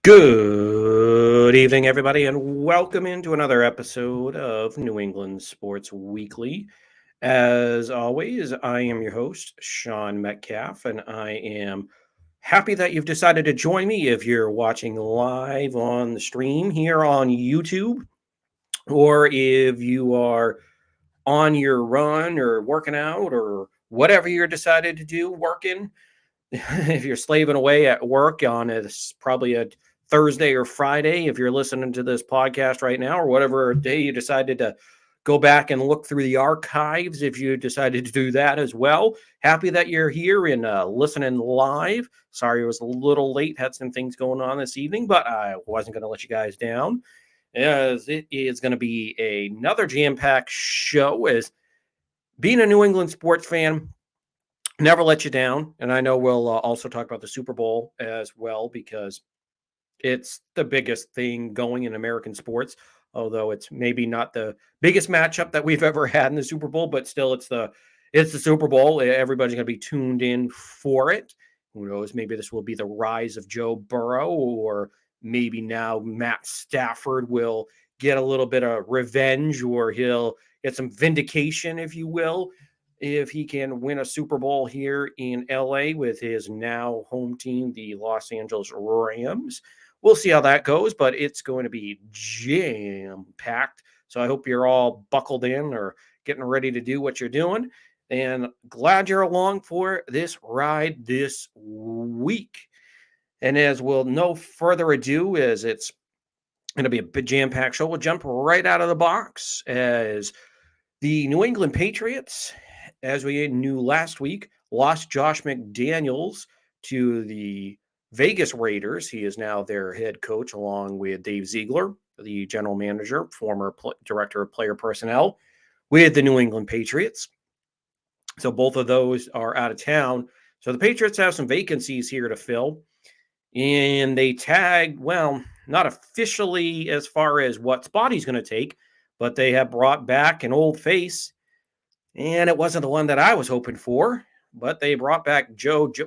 Good evening, everybody, and welcome into another episode of New England Sports Weekly. As always, I am your host, Sean Metcalf, and I am happy that you've decided to join me if you're watching live on the stream here on YouTube, or if you are on your run or working out or whatever you're decided to do, working. If you're slaving away at work on it's probably a Thursday or Friday, if you're listening to this podcast right now, or whatever day you decided to go back and look through the archives, if you decided to do that as well. Happy that you're here and listening live. Sorry it was a little late, had some things going on this evening, but I wasn't going to let you guys down, as it is going to be another jam-packed show. As being a New England sports fan, never let you down. And I know we'll also talk about the Super Bowl as well, because it's the biggest thing going in American sports, although it's maybe not the biggest matchup that we've ever had in the Super Bowl, but still it's the Super Bowl. Everybody's going to be tuned in for it. Who knows, maybe this will be the rise of Joe Burrow, or maybe now Matt Stafford will get a little bit of revenge, or he'll get some vindication, if you will, if he can win a Super Bowl here in LA with his now home team, the Los Angeles Rams. We'll see how that goes, but it's going to be jam-packed. So I hope you're all buckled in or getting ready to do what you're doing. And glad you're along for this ride this week. And as we'll no further ado, as it's going to be a big jam-packed show, we'll jump right out of the box as the New England Patriots, as we knew last week, lost Josh McDaniels to the Vegas Raiders. He is now their head coach, along with Dave Ziegler, the general manager, former director of player personnel with the New England Patriots. So both of those are out of town. So the Patriots have some vacancies here to fill. And they tagged, well, not officially as far as what spot he's going to take, but they have brought back an old face. And it wasn't the one that I was hoping for, but they brought back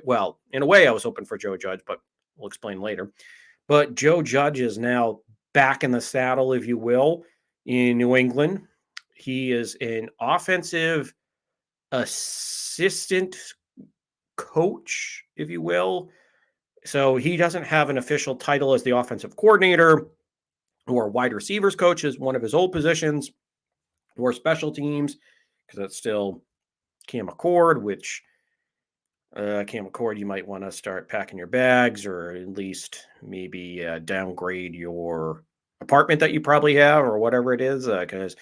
well, in a way, I was hoping for Joe Judge, but we'll explain later. But Joe Judge is now back in the saddle, if you will, in New England. He is an offensive assistant coach, if you will. So he doesn't have an official title as the offensive coordinator or wide receivers coach, is one of his old positions, or special teams, because that's still Cam McCord, which Cam McCord, you might want to start packing your bags, or at least maybe downgrade your apartment that you probably have, or whatever it is, because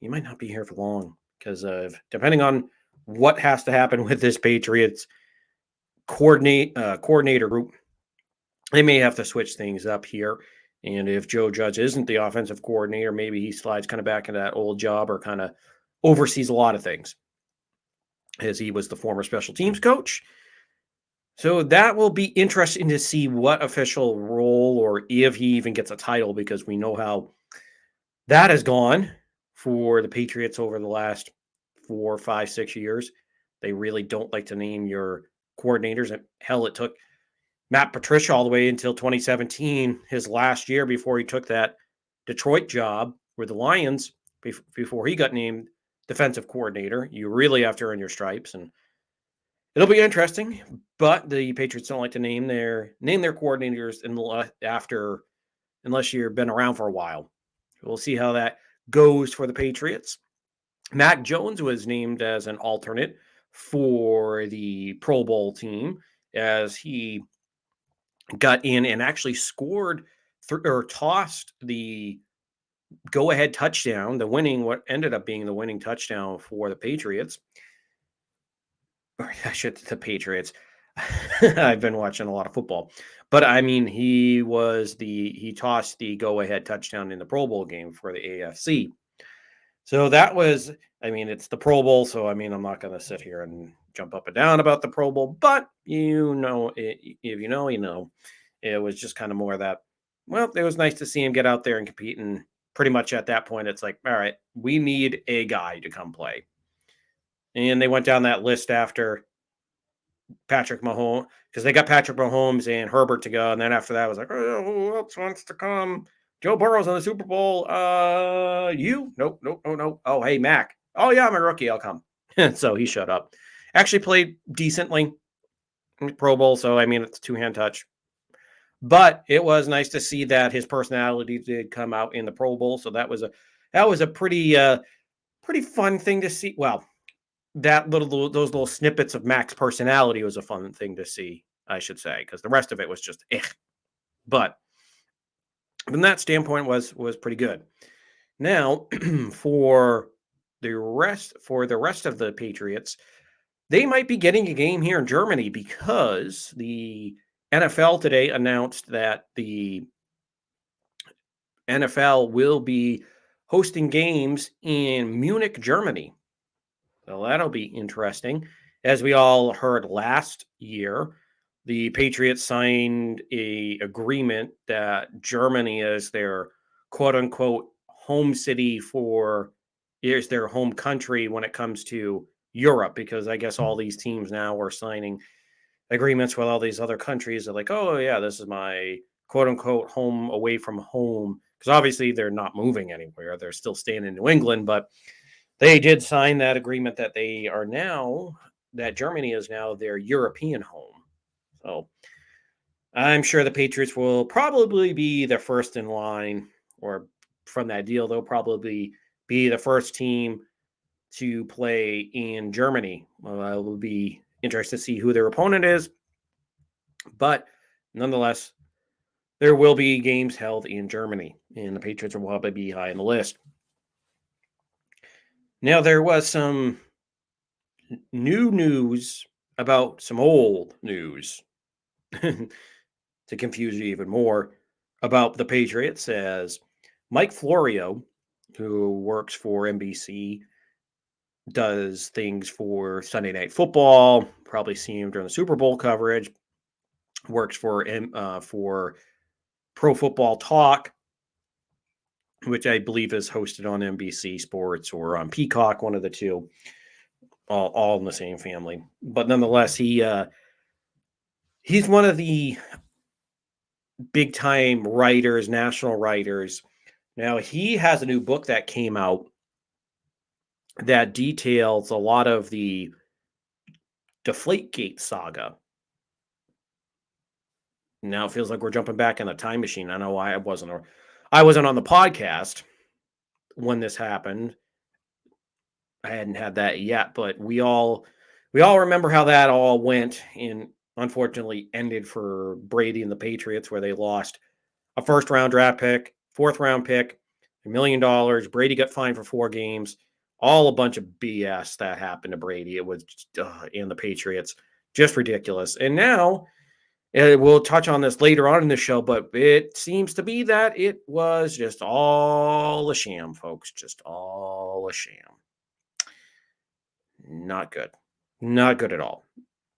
you might not be here for long, because depending on what has to happen with this Patriots coordinator group, they may have to switch things up here. And if Joe Judge isn't the offensive coordinator, maybe he slides kind of back into that old job, or kind of oversees a lot of things, as he was the former special teams coach. So that will be interesting to see what official role, or if he even gets a title, because we know how that has gone for the Patriots over the last 4, 5, 6 years. They really don't like to name your coordinators. And hell, it took Matt Patricia all the way until 2017, his last year, before he took that Detroit job with the Lions, before he got named defensive coordinator. You really have to earn your stripes, and it'll be interesting. But the Patriots don't like to name their coordinators unless you've been around for a while. We'll see how that goes for the Patriots. Mac Jones was named as an alternate for the Pro Bowl team, as he got in and actually scored or tossed the go-ahead touchdown, what ended up being the winning touchdown for the Patriots. Or the Patriots. I've been watching a lot of football, but I mean, he tossed the go-ahead touchdown in the Pro Bowl game for the AFC. So that was, it's the Pro Bowl, so I'm not going to sit here and jump up and down about the Pro Bowl, but if you know, you know. It was just kind of more that, well, it was nice to see him get out there and compete, and pretty much at that point, it's like, all right, we need a guy to come play. And they went down that list after Patrick Mahomes, because they got Patrick Mahomes and Herbert to go, and then after that, I was like, oh, who else wants to come? Joe Burrow's in the Super Bowl. You? Nope, nope, no, no. Oh, hey, Mac. Oh yeah, I'm a rookie. I'll come. So he showed up. Actually played decently in the Pro Bowl. So I mean, it's two-hand touch. But it was nice to see that his personality did come out in the Pro Bowl. So that was a pretty fun thing to see. Well, those little snippets of Mac's personality was a fun thing to see, I should say, because the rest of it was just But from that standpoint, was pretty good. Now, for the rest of the Patriots, they might be getting a game here in Germany because the NFL today announced that the NFL will be hosting games in Munich, Germany. So that'll be interesting. As we all heard last year, the Patriots signed a agreement that Germany is their quote unquote home city is their home country when it comes to Europe, because I guess all these teams now are signing agreements with all these other countries. They're like, oh yeah, this is my quote unquote home away from home. Because obviously they're not moving anywhere. They're still staying in New England, but they did sign that agreement that Germany is now their European home. So I'm sure the Patriots will probably be the first in line, or from that deal, they'll probably be the first team to play in Germany. Well, I will be interested to see who their opponent is, but nonetheless, there will be games held in Germany, and the Patriots will probably be high on the list. Now, there was some new news about some old news to confuse you even more about the Patriots, as Mike Florio, who works for NBC, does things for Sunday Night Football, probably seen him during the Super Bowl coverage, works for Pro Football Talk, which I believe is hosted on NBC Sports or on Peacock, one of the two, all in the same family. But nonetheless, he's one of the big time writers, national writers. Now, he has a new book that came out that details a lot of the Deflategate saga. Now it feels like we're jumping back in a time machine. I know I wasn't on the podcast when this happened. I hadn't had that yet, but we all remember how that all went, and unfortunately ended for Brady and the Patriots, where they lost a first round draft pick, fourth round pick, $1 million. Brady got fined for 4 games. All a bunch of BS that happened to Brady. It was and the Patriots, just ridiculous. And now we'll touch on this later on in the show, but it seems to be that it was just all a sham, folks. Just all a sham. Not good. Not good at all.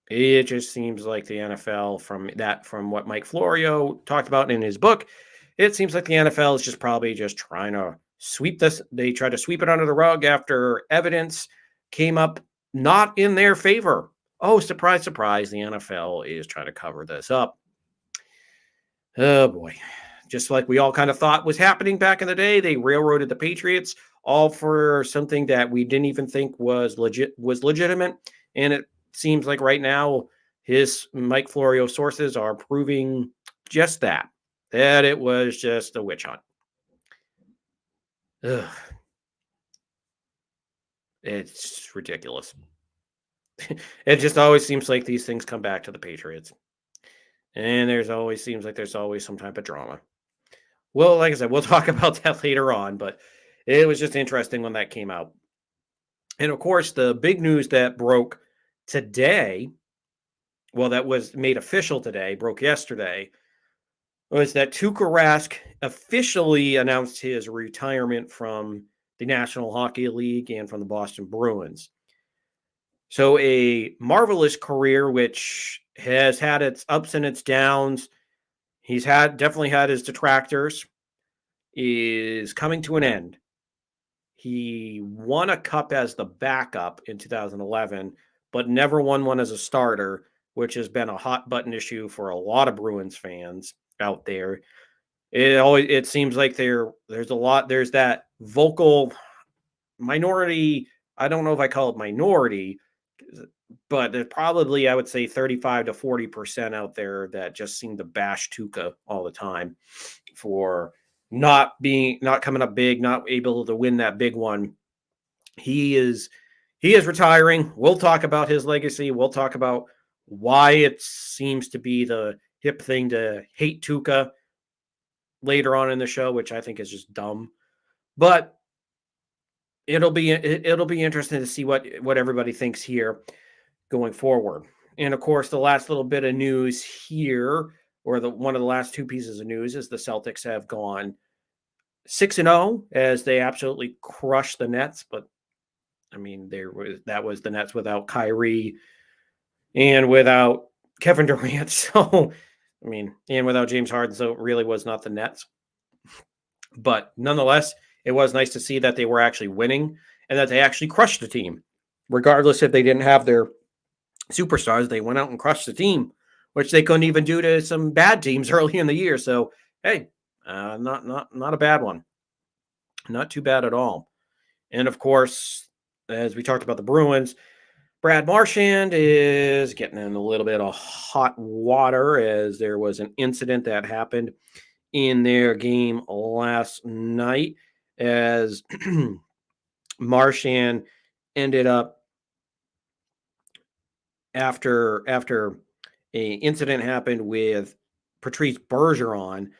It just seems like the NFL, from what Mike Florio talked about in his book, it seems like the NFL is just probably just trying to sweep this. They tried to sweep it under the rug after evidence came up not in their favor. Oh, surprise, surprise. The NFL is trying to cover this up. Oh, boy. Just like we all kind of thought was happening back in the day, they railroaded the Patriots all for something that we didn't even think was legitimate. And it seems like right now his Mike Florio sources are proving just that it was just a witch hunt. Ugh. It's ridiculous. It just always seems like these things come back to the Patriots. And seems like there's always some type of drama. Well, like I said, we'll talk about that later on, but it was just interesting when that came out. And of course, the big news that broke today, well, that was made official today, broke yesterday, was that Tuukka Rask officially announced his retirement from the National Hockey League and from the Boston Bruins. So a marvelous career, which has had its ups and its downs. He's definitely had his detractors, is coming to an end. He won a cup as the backup in 2011, but never won one as a starter. which has been a hot button issue for a lot of Bruins fans out there. It seems like there's that vocal minority. I don't know if I call it minority, but there's probably, I would say, 35 to 40% out there that just seem to bash Tuukka all the time for not coming up big, not able to win that big one. He is retiring. We'll talk about his legacy. We'll talk about why it seems to be the hip thing to hate Tuukka later on in the show, which I think is just dumb. But it'll be interesting to see what everybody thinks here going forward. And of course, the last little bit of news here, or one of the last two pieces of news, is the Celtics have gone 6-0 as they absolutely crushed the Nets. But I mean, that was the Nets without Kyrie and without Kevin Durant. So I mean, and without James Harden, so it really was not the Nets. But nonetheless, it was nice to see that they were actually winning and that they actually crushed the team. Regardless if they didn't have their superstars, they went out and crushed the team, which they couldn't even do to some bad teams early in the year. So, hey, not a bad one. Not too bad at all. And of course, as we talked about the Bruins, Brad Marchand is getting in a little bit of hot water as there was an incident that happened in their game last night as Marchand ended up after a incident happened with Patrice Bergeron.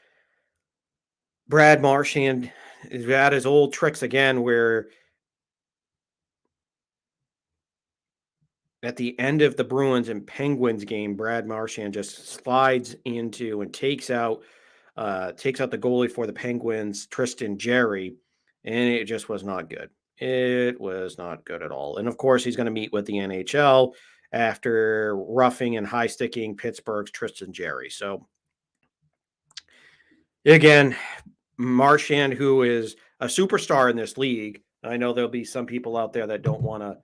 Brad Marchand is at his old tricks again, where at the end of the Bruins and Penguins game, Brad Marchand just slides into and takes out the goalie for the Penguins, Tristan Jarry, and it just was not good. It was not good at all. And of course, he's going to meet with the NHL after roughing and high sticking Pittsburgh's Tristan Jarry. So again, Marchand, who is a superstar in this league, I know there'll be some people out there that don't want to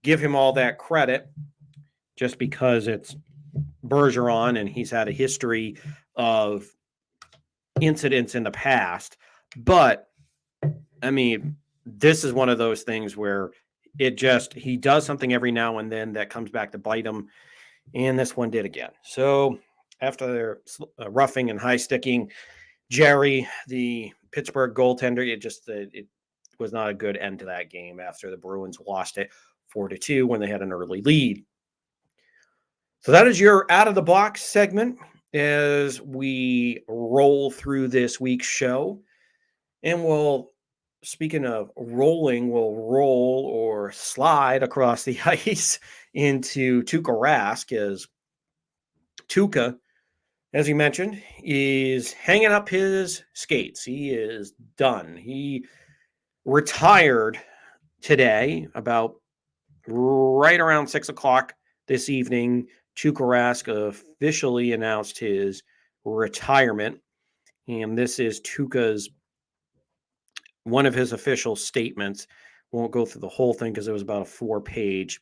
give him all that credit just because it's Bergeron and he's had a history of incidents in the past. But I mean, this is one of those things where he does something every now and then that comes back to bite him. And this one did again. So after their roughing and high sticking Jarry, the Pittsburgh goaltender, it was not a good end to that game after the Bruins lost it 4-2 when they had an early lead. So that is your out of the box segment as we roll through this week's show. And speaking of rolling, we'll roll or slide across the ice into Tuukka Rask, as Tuukka, as you mentioned, is hanging up his skates. He is done. He retired today about right around 6:00 this evening. Tuukka Rask officially announced his retirement. And this is Tuukka's one of his official statements. Won't go through the whole thing because it was about a 4-page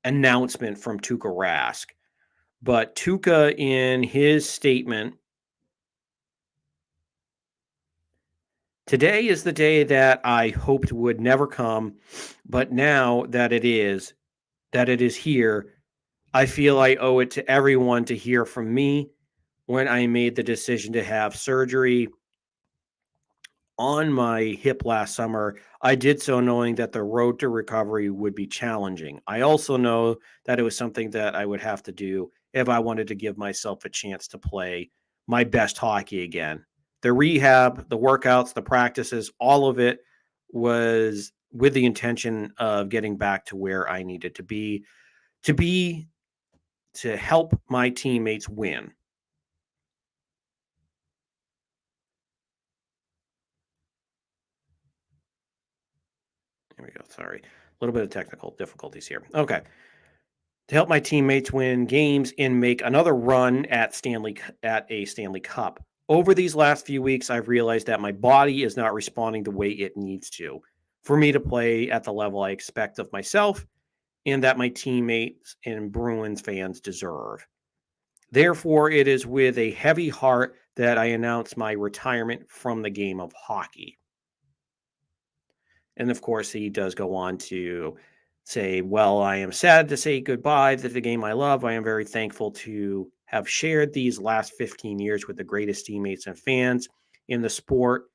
announcement from Tuukka Rask. But Tuukka, in his statement, today is the day that I hoped would never come, but now that it is here, I feel I owe it to everyone to hear from me when I made the decision to have surgery on my hip last summer. I did so knowing that the road to recovery would be challenging. I also know that it was something that I would have to do if I wanted to give myself a chance to play my best hockey again. The rehab, the workouts, the practices, all of it was with the intention of getting back to where I needed to be to help my teammates win. There we go. Sorry. A little bit of technical difficulties here. Okay. To help my teammates win games and make another run at a Stanley Cup. Over these last few weeks, I've realized that my body is not responding the way it needs to for me to play at the level I expect of myself and that my teammates and Bruins fans deserve. Therefore, it is with a heavy heart that I announce my retirement from the game of hockey. And of course, he does go on to say, well, I am sad to say goodbye to the game I love. I am very thankful to have shared these last 15 years with the greatest teammates and fans in the sport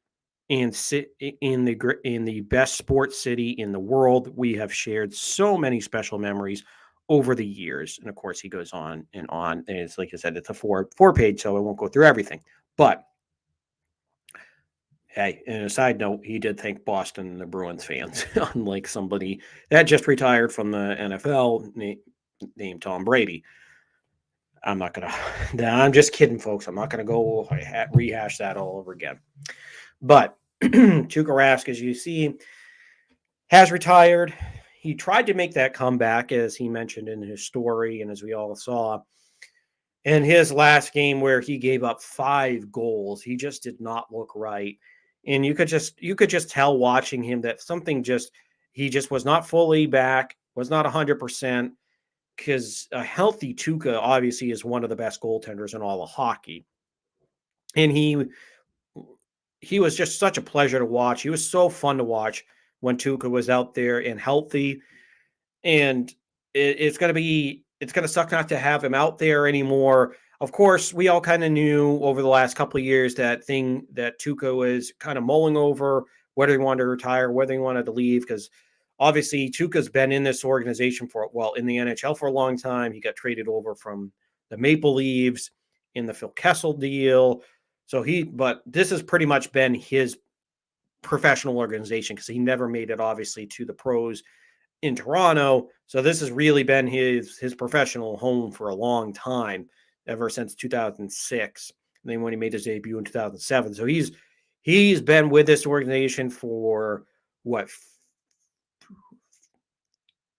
and sit in the best sports city in the world. We have shared so many special memories over the years. And of course, he goes on and on. And it's like I said, it's a four page, so I won't go through everything. But hey, and a side note, he did thank Boston and the Bruins fans, unlike somebody that just retired from the NFL named Tom Brady. I'm not going to, I'm just kidding, folks. I'm not going to go rehash that all over again. But Tuukka Rask, as you see, has retired. He tried to make that comeback, as he mentioned in his story, and as we all saw. In his last game where he gave up 5 goals, he just did not look right. And you could just tell watching him that he just was not fully back, was not 100%, because a healthy Tuukka obviously is one of the best goaltenders in all of hockey. And he was just such a pleasure to watch. He was so fun to watch when Tuukka was out there and healthy. And it's going to suck not to have him out there anymore. Of course, we all kind of knew over the last couple of years that Tuukka was kind of mulling over whether he wanted to retire, whether he wanted to leave, because obviously Tuukka's been in this organization in the NHL for a long time. He got traded over from the Maple Leafs in the Phil Kessel deal. But this has pretty much been his professional organization because he never made it obviously to the pros in Toronto. So this has really been his professional home for a long time, ever since 2006. And then when he made his debut in 2007. So he's been with this organization for what,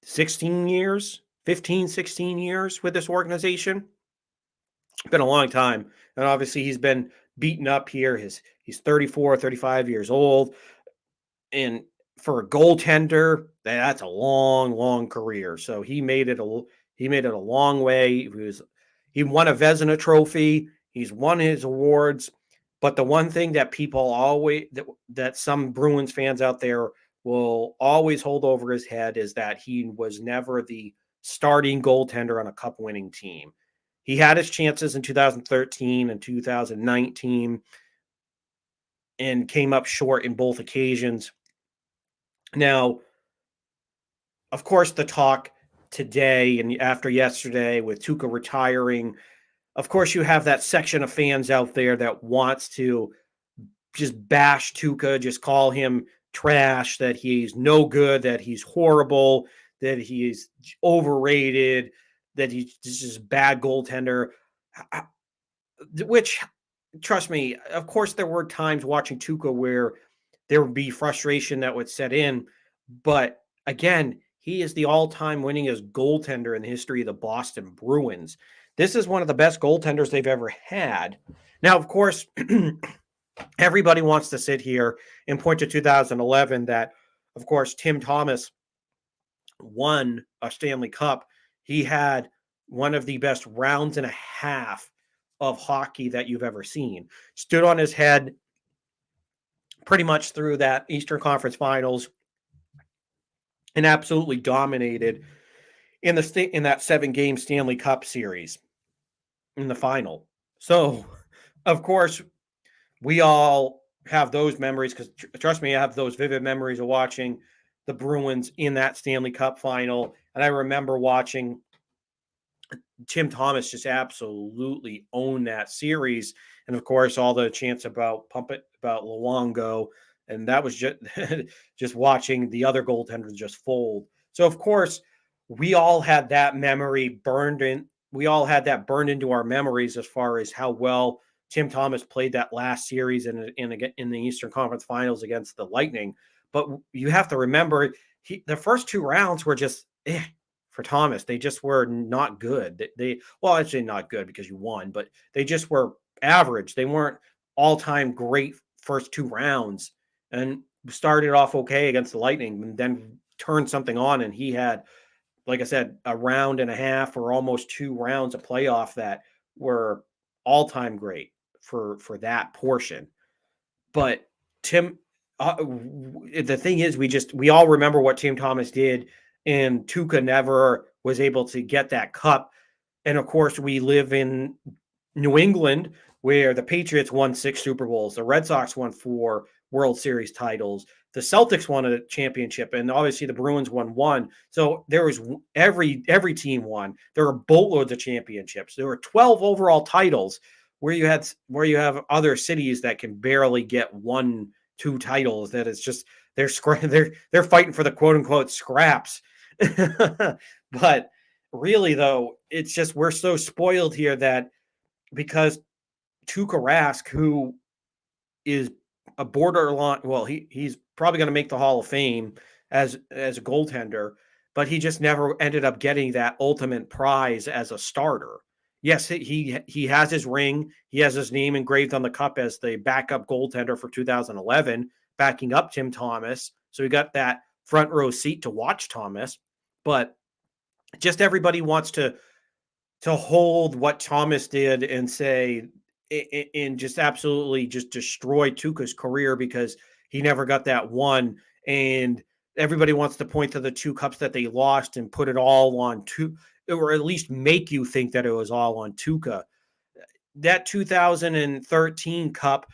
16 years, 15, 16 years with this organization. It's been a long time. And obviously he's been beaten up here. He's 34, 35 years old. And for a goaltender, that's a long, long career. So he made it a long way. He won a Vezina trophy. He's won his awards. But the one thing that that some Bruins fans out there will always hold over his head is that he was never the starting goaltender on a cup winning team. He had his chances in 2013 and 2019 and came up short in both occasions. Now, of course, the talk today and after yesterday with Tuukka retiring, of course, you have that section of fans out there that wants to just bash Tuukka, just call him trash, that he's no good, that he's horrible, that he's overrated, that he's just a bad goaltender. Which, trust me, of course, there were times watching Tuukka where there would be frustration that would set in. But again, he is the all-time winningest goaltender in the history of the Boston Bruins. This is one of the best goaltenders they've ever had. Now, of course, everybody wants to sit here and point to 2011 that, of course, Tim Thomas won a Stanley Cup. He had one of the best rounds and a half of hockey that you've ever seen. Stood on his head pretty much through that Eastern Conference Finals and absolutely dominated in that 7-game Stanley Cup series in the final. So, of course, we all have those memories because, trust me, I have those vivid memories of watching the Bruins in that Stanley Cup final. And I remember watching Tim Thomas just absolutely own that series. And of course, all the chants about Luongo. And that was just, just watching the other goaltenders just fold. So of course, we all had that memory burned in. We all had that burned into our memories as far as how well Tim Thomas played that last series in the Eastern Conference Finals against the Lightning. But you have to remember, the first 2 rounds were just for Thomas. They just were not good. Well, actually not good because you won, but they just were average. They weren't all-time great first 2 rounds, and started off okay against the Lightning and then turned something on, and he had like I said, a round and a half or almost 2 rounds of playoff that were all-time great for that portion. But Tim, the thing is, we all remember what Tim Thomas did, and Tuukka never was able to get that cup. And of course, we live in New England, where the Patriots won 6 Super Bowls, the Red Sox won 4 World Series titles, the Celtics won a championship, and obviously the Bruins won one. So there was every team won. There were boatloads of championships. There were 12 overall titles, where you have other cities that can barely get 1, 2 titles. That it's just they're fighting for the quote unquote scraps. But really, though, it's just we're so spoiled here that because Tuukka Rask, who is a borderline, well, he's probably going to make the Hall of Fame as a goaltender, but he just never ended up getting that ultimate prize as a starter. Yes, he has his ring. He has his name engraved on the cup as the backup goaltender for 2011, backing up Tim Thomas. So he got that front row seat to watch Thomas. But just everybody wants to hold what Thomas did and say and just absolutely just destroy Tuukka's career because he never got that one. And everybody wants to point to the 2 cups that they lost and put it all on or at least make you think that it was all on Tuukka. That 2013 cup,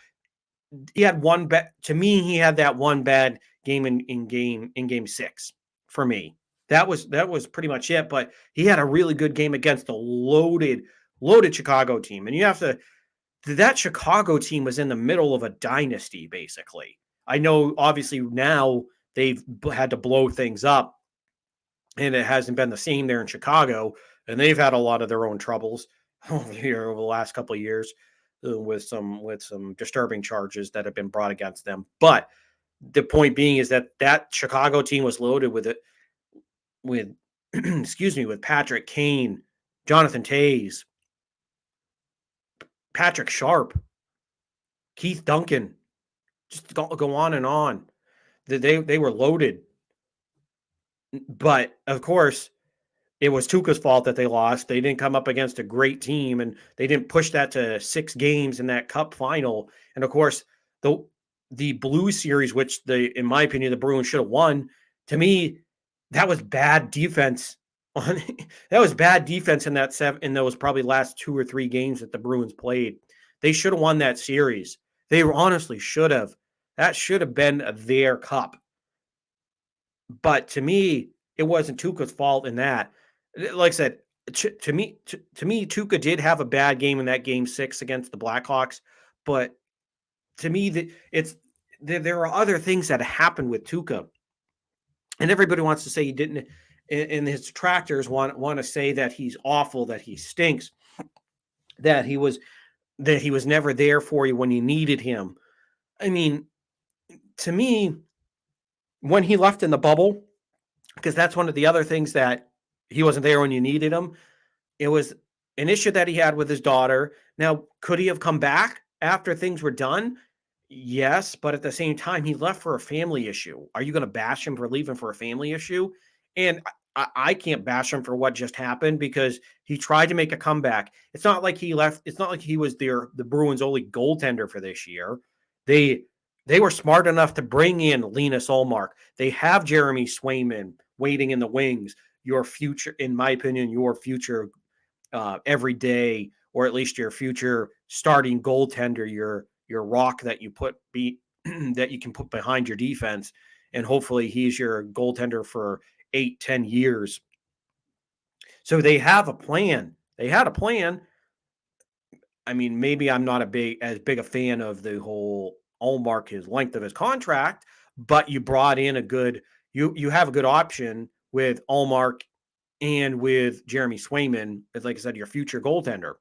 he had one to me, he had that one bad game in game 6 for me. That was pretty much it. But he had a really good game against a loaded Chicago team. And you have to, that Chicago team was in the middle of a dynasty, basically. I know obviously now they've had to blow things up and it hasn't been the same there in Chicago. And they've had a lot of their own troubles over the last couple of years with some disturbing charges that have been brought against them. But the point being is that Chicago team was loaded with excuse me, with Patrick Kane, Jonathan Toews, Patrick Sharp, Keith Duncan, just go on and on. They were loaded. But of course, it was Tuukka's fault that they lost. They didn't come up against a great team, and they didn't push that to 6 games in that cup final. And of course, the Blue Series, which in my opinion, the Bruins should have won, to me, that was bad defense. That was bad defense in in those probably last 2 or 3 games that the Bruins played. They should have won that series. They honestly should have. That should have been their cup. But to me, it wasn't Tuukka's fault in that. Like I said, to me, Tuukka did have a bad game in that game 6 against the Blackhawks. But to me, there are other things that happened with Tuukka. And everybody wants to say he didn't, and his detractors want to say that he's awful, that he stinks, that he was never there for you when you needed him. I mean, to me, when he left in the bubble, because that's one of the other things that he wasn't there when you needed him, it was an issue that he had with his daughter. Now, could he have come back after things were done? Yes, but at the same time, he left for a family issue. Are you going to bash him for leaving for a family issue? And I can't bash him for what just happened because he tried to make a comeback. It's not like he left. It's not like he was the Bruins' only goaltender for this year. They were smart enough to bring in Linus Ullmark. They have Jeremy Swayman waiting in the wings. Your future, in my opinion, your future every day, or at least your future starting goaltender, your rock that you that you can put behind your defense, and hopefully he's your goaltender for 8-10 years. So they have a plan. They had a plan. I mean, maybe I'm not as big a fan of the whole Ullmark, his length of his contract, but you brought in you have a good option with Ullmark and with Jeremy Swayman, as like I said, your future goaltender.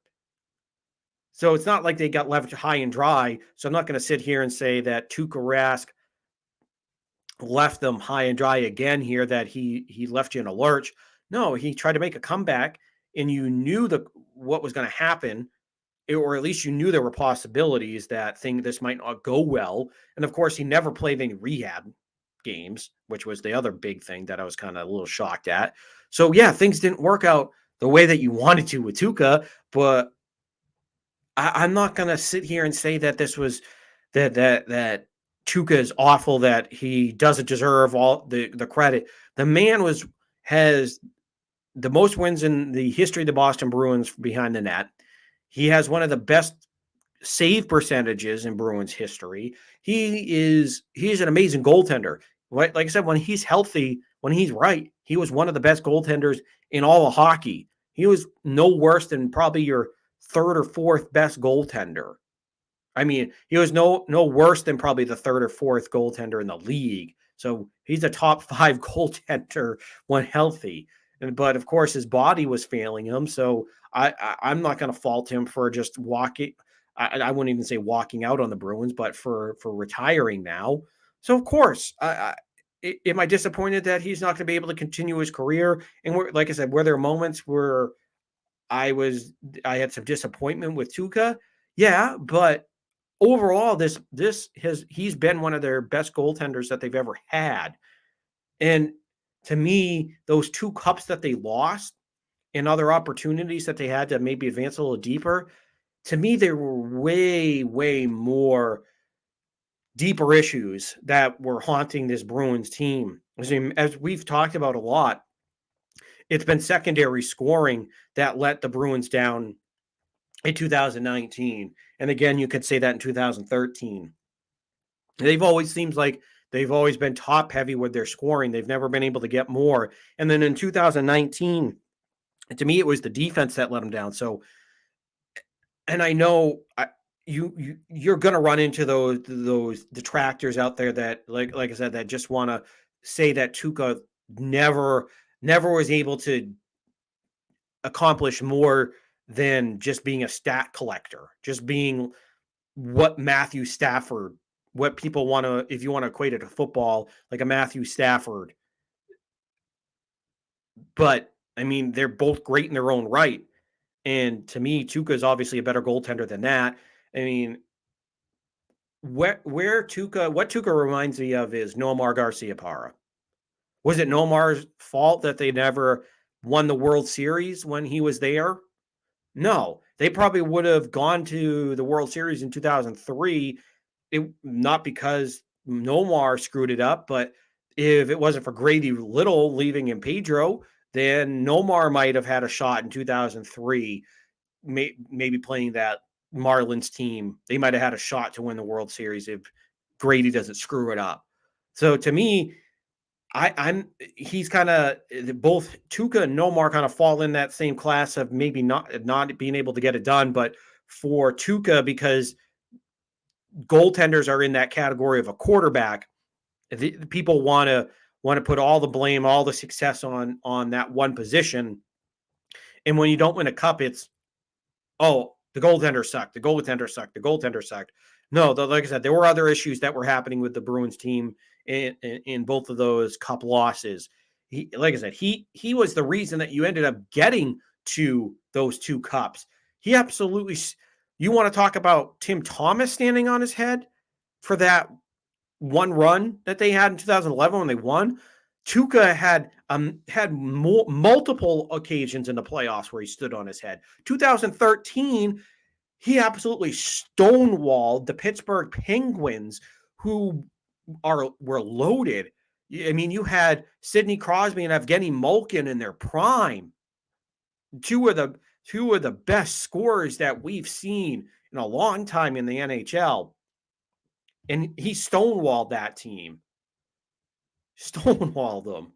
So it's not like they got left high and dry. So I'm not going to sit here and say that Tuukka Rask left them high and dry again here, that he left you in a lurch. No, he tried to make a comeback, and you knew what was going to happen, or at least you knew there were possibilities that this might not go well. And of course, he never played any rehab games, which was the other big thing that I was kind of a little shocked at. So yeah, things didn't work out the way that you wanted to with Tuukka, but I'm not gonna sit here and say that this was that Tuukka is awful, that he doesn't deserve all the credit. The man has the most wins in the history of the Boston Bruins behind the net. He has one of the best save percentages in Bruins history. He's an amazing goaltender. Like I said, when he's healthy, when he's right, he was one of the best goaltenders in all of hockey. He was no worse than probably your third or fourth best goaltender. I mean, he was no worse than probably the third or fourth goaltender in the league. So he's a top five goaltender when healthy. But of course, his body was failing him. So I'm not going to fault him for just walking. I wouldn't even say walking out on the Bruins, but for retiring now. So of course, am I disappointed that he's not going to be able to continue his career? And like I said, were there moments where I was I had some disappointment with Tuukka? Yeah, but overall, he's been one of their best goaltenders that they've ever had. And to me, those two cups that they lost and other opportunities that they had to maybe advance a little deeper, to me, there were way more deeper issues that were haunting this Bruins team. As we've talked about a lot, it's been secondary scoring that let the Bruins down in 2019. And again, you could say that in 2013. They've always seems like they've always been top heavy with their scoring. They've never been able to get more. And then in 2019, to me, it was the defense that let them down. So, and I know you're going to run into those detractors out there that, like I said, that just want to say that Tuukka never was able to accomplish more than just being a stat collector, just being what Matthew Stafford, what people want to, if you want to equate it to football, like a Matthew Stafford. But I mean, they're both great in their own right. And to me, Tuukka is obviously a better goaltender than that. I mean, what Tuukka reminds me of is Nomar Garciaparra. Was it Nomar's fault that they never won the World Series when he was there? No, they probably would have gone to the World Series in 2003. Not because Nomar screwed it up, but if it wasn't for Grady Little leaving in Pedro, then Nomar might have had a shot in 2003, maybe playing that Marlins team. They might have had a shot to win the World Series if Grady doesn't screw it up. So to me, I'm he's kind of both Tuukka and Nomar kind of fall in that same class of maybe not being able to get it done, but for Tuukka, because goaltenders are in that category of a quarterback, the people want to put all the blame, all the success on that one position. And when you don't win a cup, it's the goaltender sucked, the goaltender sucked, the goaltender sucked. No, like I said, there were other issues that were happening with the Bruins team in both of those cup losses. Like I said, he was the reason that you ended up getting to those two cups. He absolutely. You want to talk about Tim Thomas standing on his head for that one run that they had in 2011 when they won? Tuukka had multiple occasions in the playoffs where he stood on his head. 2013, he absolutely stonewalled the Pittsburgh Penguins, who were loaded. I mean, you had Sidney Crosby and Evgeny Malkin in their prime, two of the best scorers that we've seen in a long time in the NHL, and he stonewalled that team. Stonewalled them.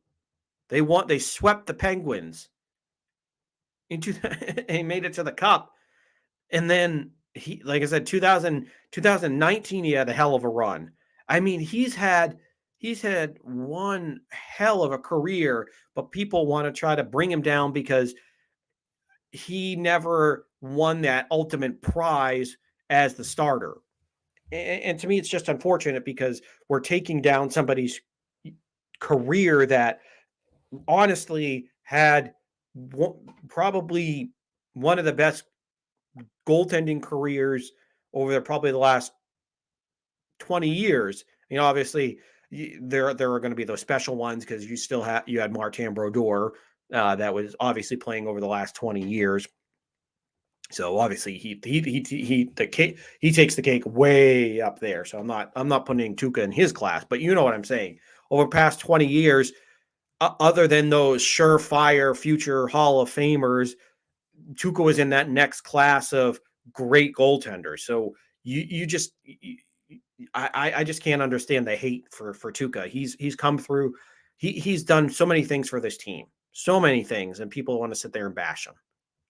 They swept the Penguins into and made it to the cup. And then he, like I said, 2019, he had a hell of a run. I mean, he's had one hell of a career, but people want to try to bring him down because he never won that ultimate prize as the starter. And to me, it's just unfortunate because we're taking down somebody's career that honestly had probably one of the best goaltending careers over probably the last 20 years. You know, obviously there are going to be those special ones because you had Martin Brodeur, that was obviously playing over the last 20 years. So obviously he takes the cake way up there. So I'm not putting Tuukka in his class, but you know what I'm saying. Over the past 20 years, other than those surefire future Hall of Famers, Tuukka was in that next class of great goaltenders. So you just I just can't understand the hate for Tuukka. He's come through. He's done so many things for this team, so many things, and people want to sit there and bash him.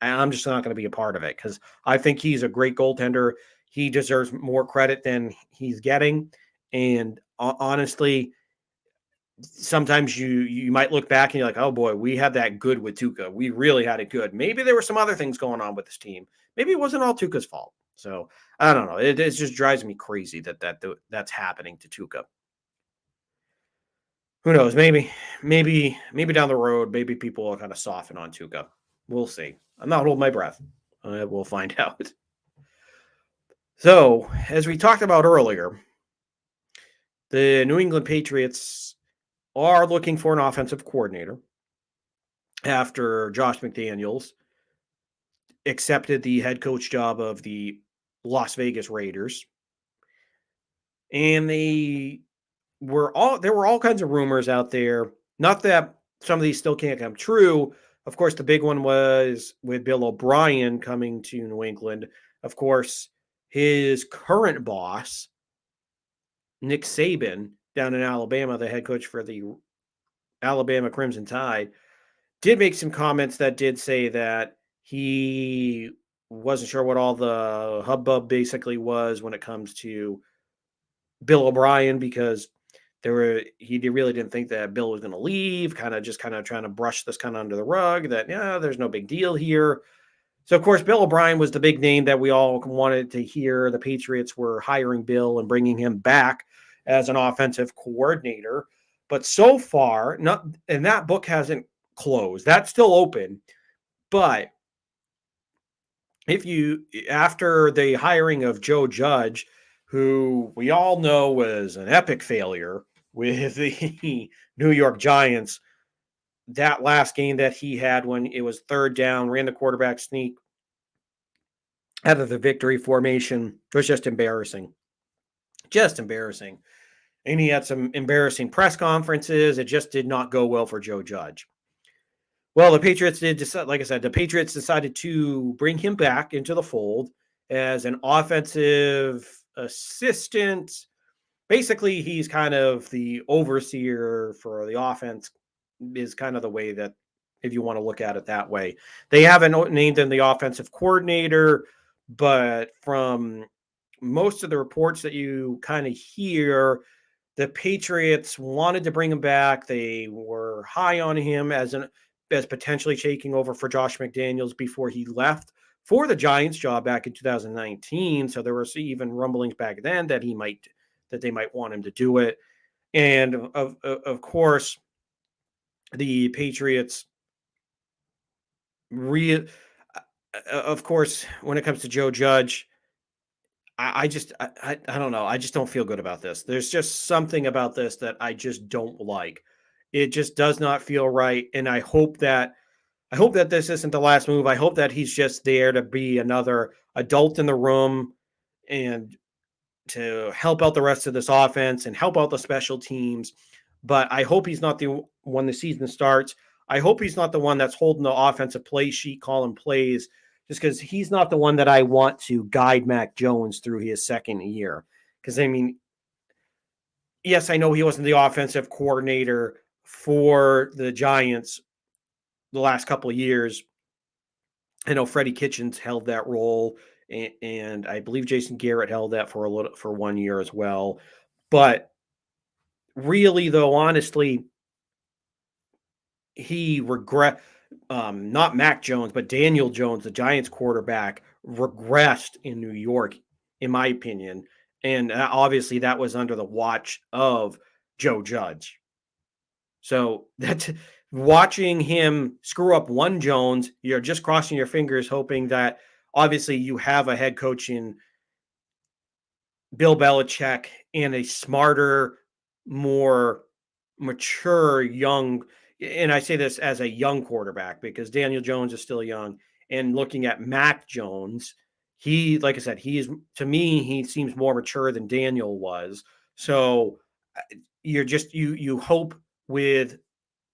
And I'm just not going to be a part of it because I think he's a great goaltender. He deserves more credit than he's getting. And honestly, sometimes you might look back and you're like, oh boy, we had that good with Tuukka. We really had it good. Maybe there were some other things going on with this team. Maybe it wasn't all Tuukka's fault. So I don't know. It just drives me crazy that's happening to Tuukka. Who knows? Maybe down the road, maybe people will kind of soften on Tuukka. We'll see. I'm not holding my breath. We'll find out. So, as we talked about earlier, the New England Patriots are looking for an offensive coordinator after Josh McDaniels accepted the head coach job of the Las Vegas Raiders. And there were all kinds of rumors out there. Not that some of these still can't come true. Of course, the big one was with Bill O'Brien coming to New England. Of course, his current boss, Nick Saban, down in Alabama, the head coach for the Alabama Crimson Tide, did make some comments that did say that he wasn't sure what all the hubbub basically was when it comes to Bill O'Brien because he really didn't think that Bill was going to leave, kind of trying to brush this kind of under the rug that there's no big deal here. So of course Bill O'Brien was the big name that we all wanted to hear. The Patriots were hiring Bill and bringing him back as an offensive coordinator, but so far and that book hasn't closed. That's still open. But after the hiring of Joe Judge, who we all know was an epic failure with the New York Giants, that last game that he had when it was third down, ran the quarterback sneak out of the victory formation was just embarrassing. Just embarrassing. And he had some embarrassing press conferences. It just did not go well for Joe Judge. Well, the Patriots did decide, like I said, the Patriots decided to bring him back into the fold as an offensive assistant. Basically, he's kind of the overseer for the offense, is kind of the way that, if you want to look at it that way. They haven't named him the offensive coordinator, but from most of the reports that you kind of hear, the Patriots wanted to bring him back. They were high on him as potentially taking over for Josh McDaniels before he left for the Giants job back in 2019. So there was even rumblings back then that they might want him to do it. And of course, the Patriots of course, when it comes to Joe Judge, I don't know. I just don't feel good about this. There's just something about this that I just don't like. It just does not feel right. And I hope that this isn't the last move. I hope that he's just there to be another adult in the room and to help out the rest of this offense and help out the special teams. But I hope he's not when the season starts. I hope he's not the one that's holding the offensive play sheet, calling plays, just because he's not the one that I want to guide Mac Jones through his second year. Because, I mean, yes, I know he wasn't the offensive coordinator for the Giants the last couple of years. I know Freddie Kitchens held that role, and I believe Jason Garrett held that for 1 year as well. But really, though, honestly, he not Mac Jones, but Daniel Jones, the Giants quarterback, regressed in New York, in my opinion. And obviously that was under the watch of Joe Judge. So that's watching him screw up one Jones, you're just crossing your fingers, hoping that obviously you have a head coach in Bill Belichick and a smarter, more mature, young. and I say this as a young quarterback because Daniel Jones is still young. And looking at Mac Jones, like I said, to me, he seems more mature than Daniel was. So you hope with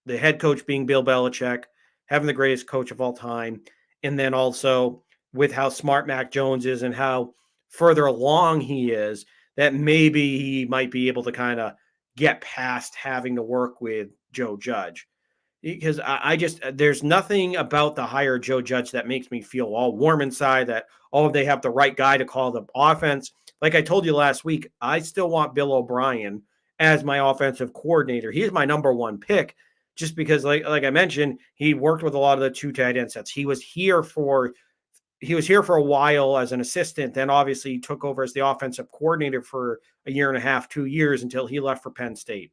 the head coach being Bill Belichick, having the greatest coach of all time, and then also with how smart Mac Jones is and how further along he is, that maybe he might be able to kind of get past having to work with Joe Judge. Because I just there's nothing about the hire Joe Judge that makes me feel all warm inside that they have the right guy to call the offense. Like I told you last week, I still want Bill O'Brien as my offensive coordinator. He's my number one pick, just because like I mentioned, he worked with a lot of the two tight end sets. He was here for a while as an assistant, then obviously took over as the offensive coordinator for a year and a half, 2 years until he left for Penn State.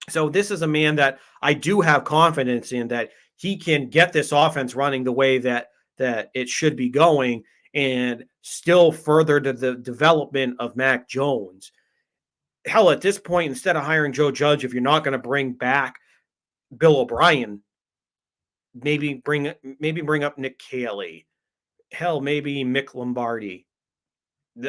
So this is a man that I do have confidence in that he can get this offense running the way that it should be going and still further the development of Mac Jones. Hell, at this point, instead of hiring Joe Judge, if you're not going to bring back Bill O'Brien, maybe bring up Nick Caley. Hell, maybe Mick Lombardi.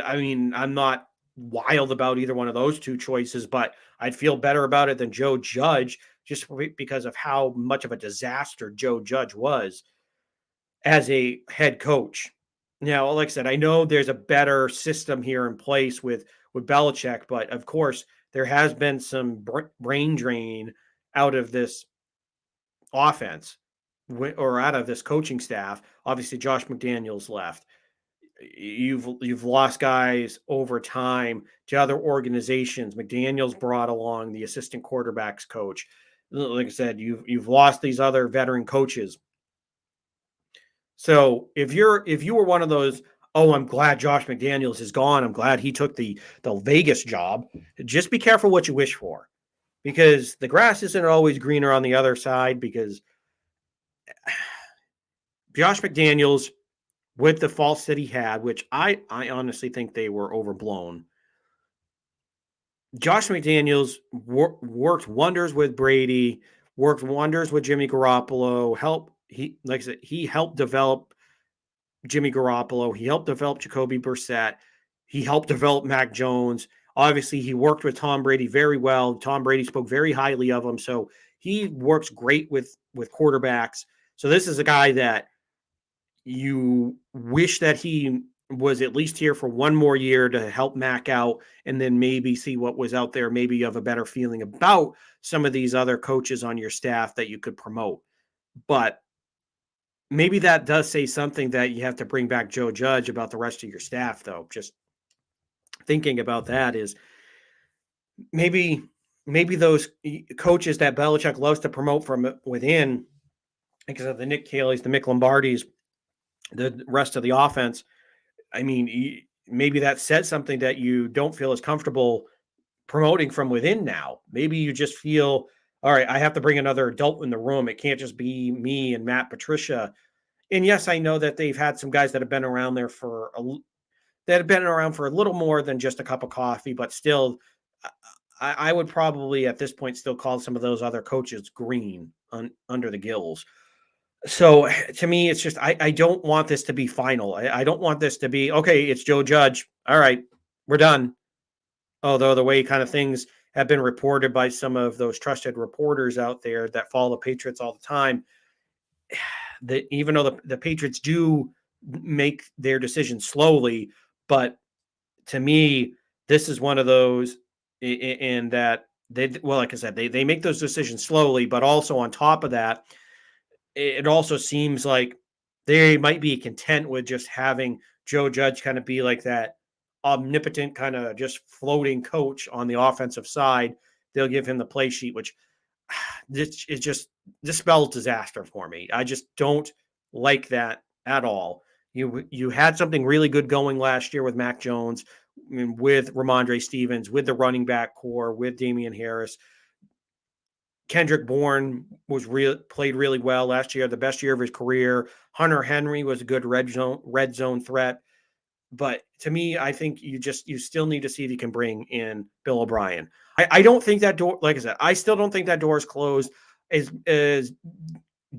I mean, I'm not wild about either one of those two choices, but I'd feel better about it than Joe Judge just because of how much of a disaster Joe Judge was as a head coach. Now, like I said, I know there's a better system here in place with Belichick, but of course, there has been some brain drain out of this offense or out of this coaching staff. Obviously, Josh McDaniels left. You've lost guys over time to other organizations. McDaniels brought along the assistant quarterbacks coach. Like I said, you've lost these other veteran coaches. So if you were one of those, oh, I'm glad Josh McDaniels is gone. I'm glad he took the Vegas job. Just be careful what you wish for, because the grass isn't always greener on the other side. Because Josh McDaniels, with the faults that he had, which I honestly think they were overblown. Josh McDaniels worked wonders with Brady, worked wonders with Jimmy Garoppolo. Like I said, he helped develop Jimmy Garoppolo. He helped develop Jacoby Brissett. He helped develop Mac Jones. Obviously, he worked with Tom Brady very well. Tom Brady spoke very highly of him. So he works great with quarterbacks. So this is a guy that you wish that he was at least here for one more year to help Mac out and then maybe see what was out there. Maybe you have a better feeling about some of these other coaches on your staff that you could promote. But maybe that does say something that you have to bring back Joe Judge about the rest of your staff, though. Just thinking about that is maybe those coaches that Belichick loves to promote from within, because of the Nick Caleys, the Mick Lombardis, the rest of the offense. I mean, maybe that said something that you don't feel as comfortable promoting from within now. Maybe you just feel, all right, I have to bring another adult in the room. It can't just be me and Matt Patricia. And yes, I know that they've had some guys that have been around there for a little more than just a cup of coffee, but still, I would probably at this point still call some of those other coaches green under the gills. So to me, it's just I don't want this to be final. I don't want this to be, okay, it's Joe Judge. All right, we're done. Although the way kind of things have been reported by some of those trusted reporters out there that follow the Patriots all the time, that even though the Patriots do make their decisions slowly, but to me, this is one of those in that like I said, they make those decisions slowly, but also on top of that, it also seems like they might be content with just having Joe Judge kind of be like that omnipotent kind of just floating coach on the offensive side. They'll give him the play sheet, which this spells disaster for me. I just don't like that at all. You had something really good going last year with Mac Jones, with Ramondre Stevens, with the running back core, with Damian Harris. Kendrick Bourne played really well last year, the best year of his career. Hunter Henry was a good red zone threat. But to me, I think you still need to see if you can bring in Bill O'Brien. I don't think that door, like I said, I still don't think that door is closed. as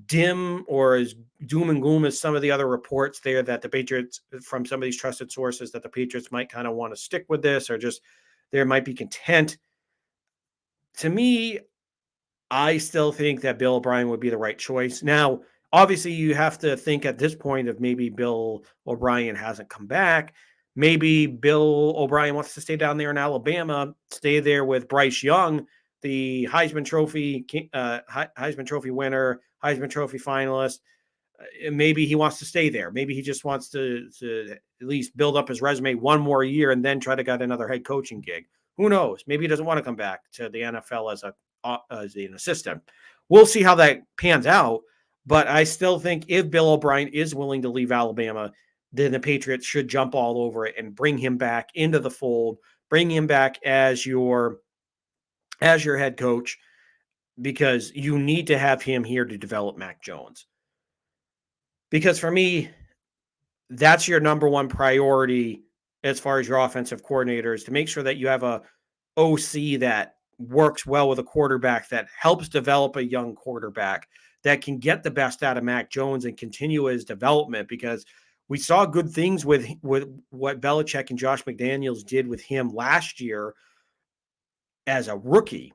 dim or as doom and gloom as some of the other reports there that the Patriots, from some of these trusted sources, that the Patriots might kind of want to stick with this or just there might be content. To me, I still think that Bill O'Brien would be the right choice. Now, obviously, you have to think at this point of maybe Bill O'Brien hasn't come back. Maybe Bill O'Brien wants to stay down there in Alabama, stay there with Bryce Young, the Heisman Trophy winner, Heisman Trophy finalist. Maybe he wants to stay there. Maybe he just wants to at least build up his resume one more year and then try to get another head coaching gig. Who knows? Maybe he doesn't want to come back to the NFL as an assistant. We'll see how that pans out. But I still think if Bill O'Brien is willing to leave Alabama, then the Patriots should jump all over it and bring him back into the fold, bring him back as your head coach, because you need to have him here to develop Mac Jones. Because for me, that's your number one priority as far as your offensive coordinators, to make sure that you have a OC that works well with a quarterback, that helps develop a young quarterback, that can get the best out of Mac Jones and continue his development, because we saw good things with what Belichick and Josh McDaniels did with him last year as a rookie.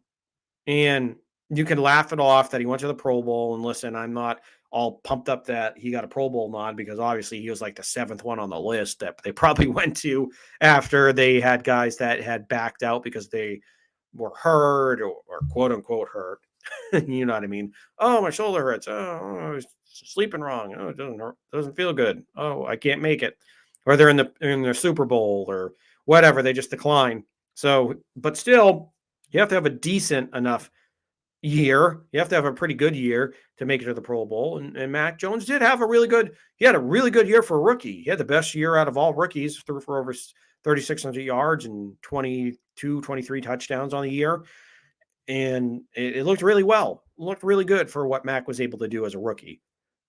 And you can laugh it off that he went to the Pro Bowl. And listen, I'm not all pumped up that he got a Pro Bowl nod, because obviously he was like the seventh one on the list that they probably went to after they had guys that had backed out because they were hurt or quote unquote hurt. You know what I mean? Oh, my shoulder hurts. Oh, I was sleeping wrong. Oh, it doesn't feel good. Oh, I can't make it. Or they're in their Super Bowl or whatever. They just decline. So, but still, you have to have a decent enough year. You have to have a pretty good year to make it to the Pro Bowl. And Mac Jones did have he had a really good year for a rookie. He had the best year out of all rookies, threw for over 3,600 yards and 22, 23 touchdowns on the year. And it looked really well. It looked really good for what Mac was able to do as a rookie.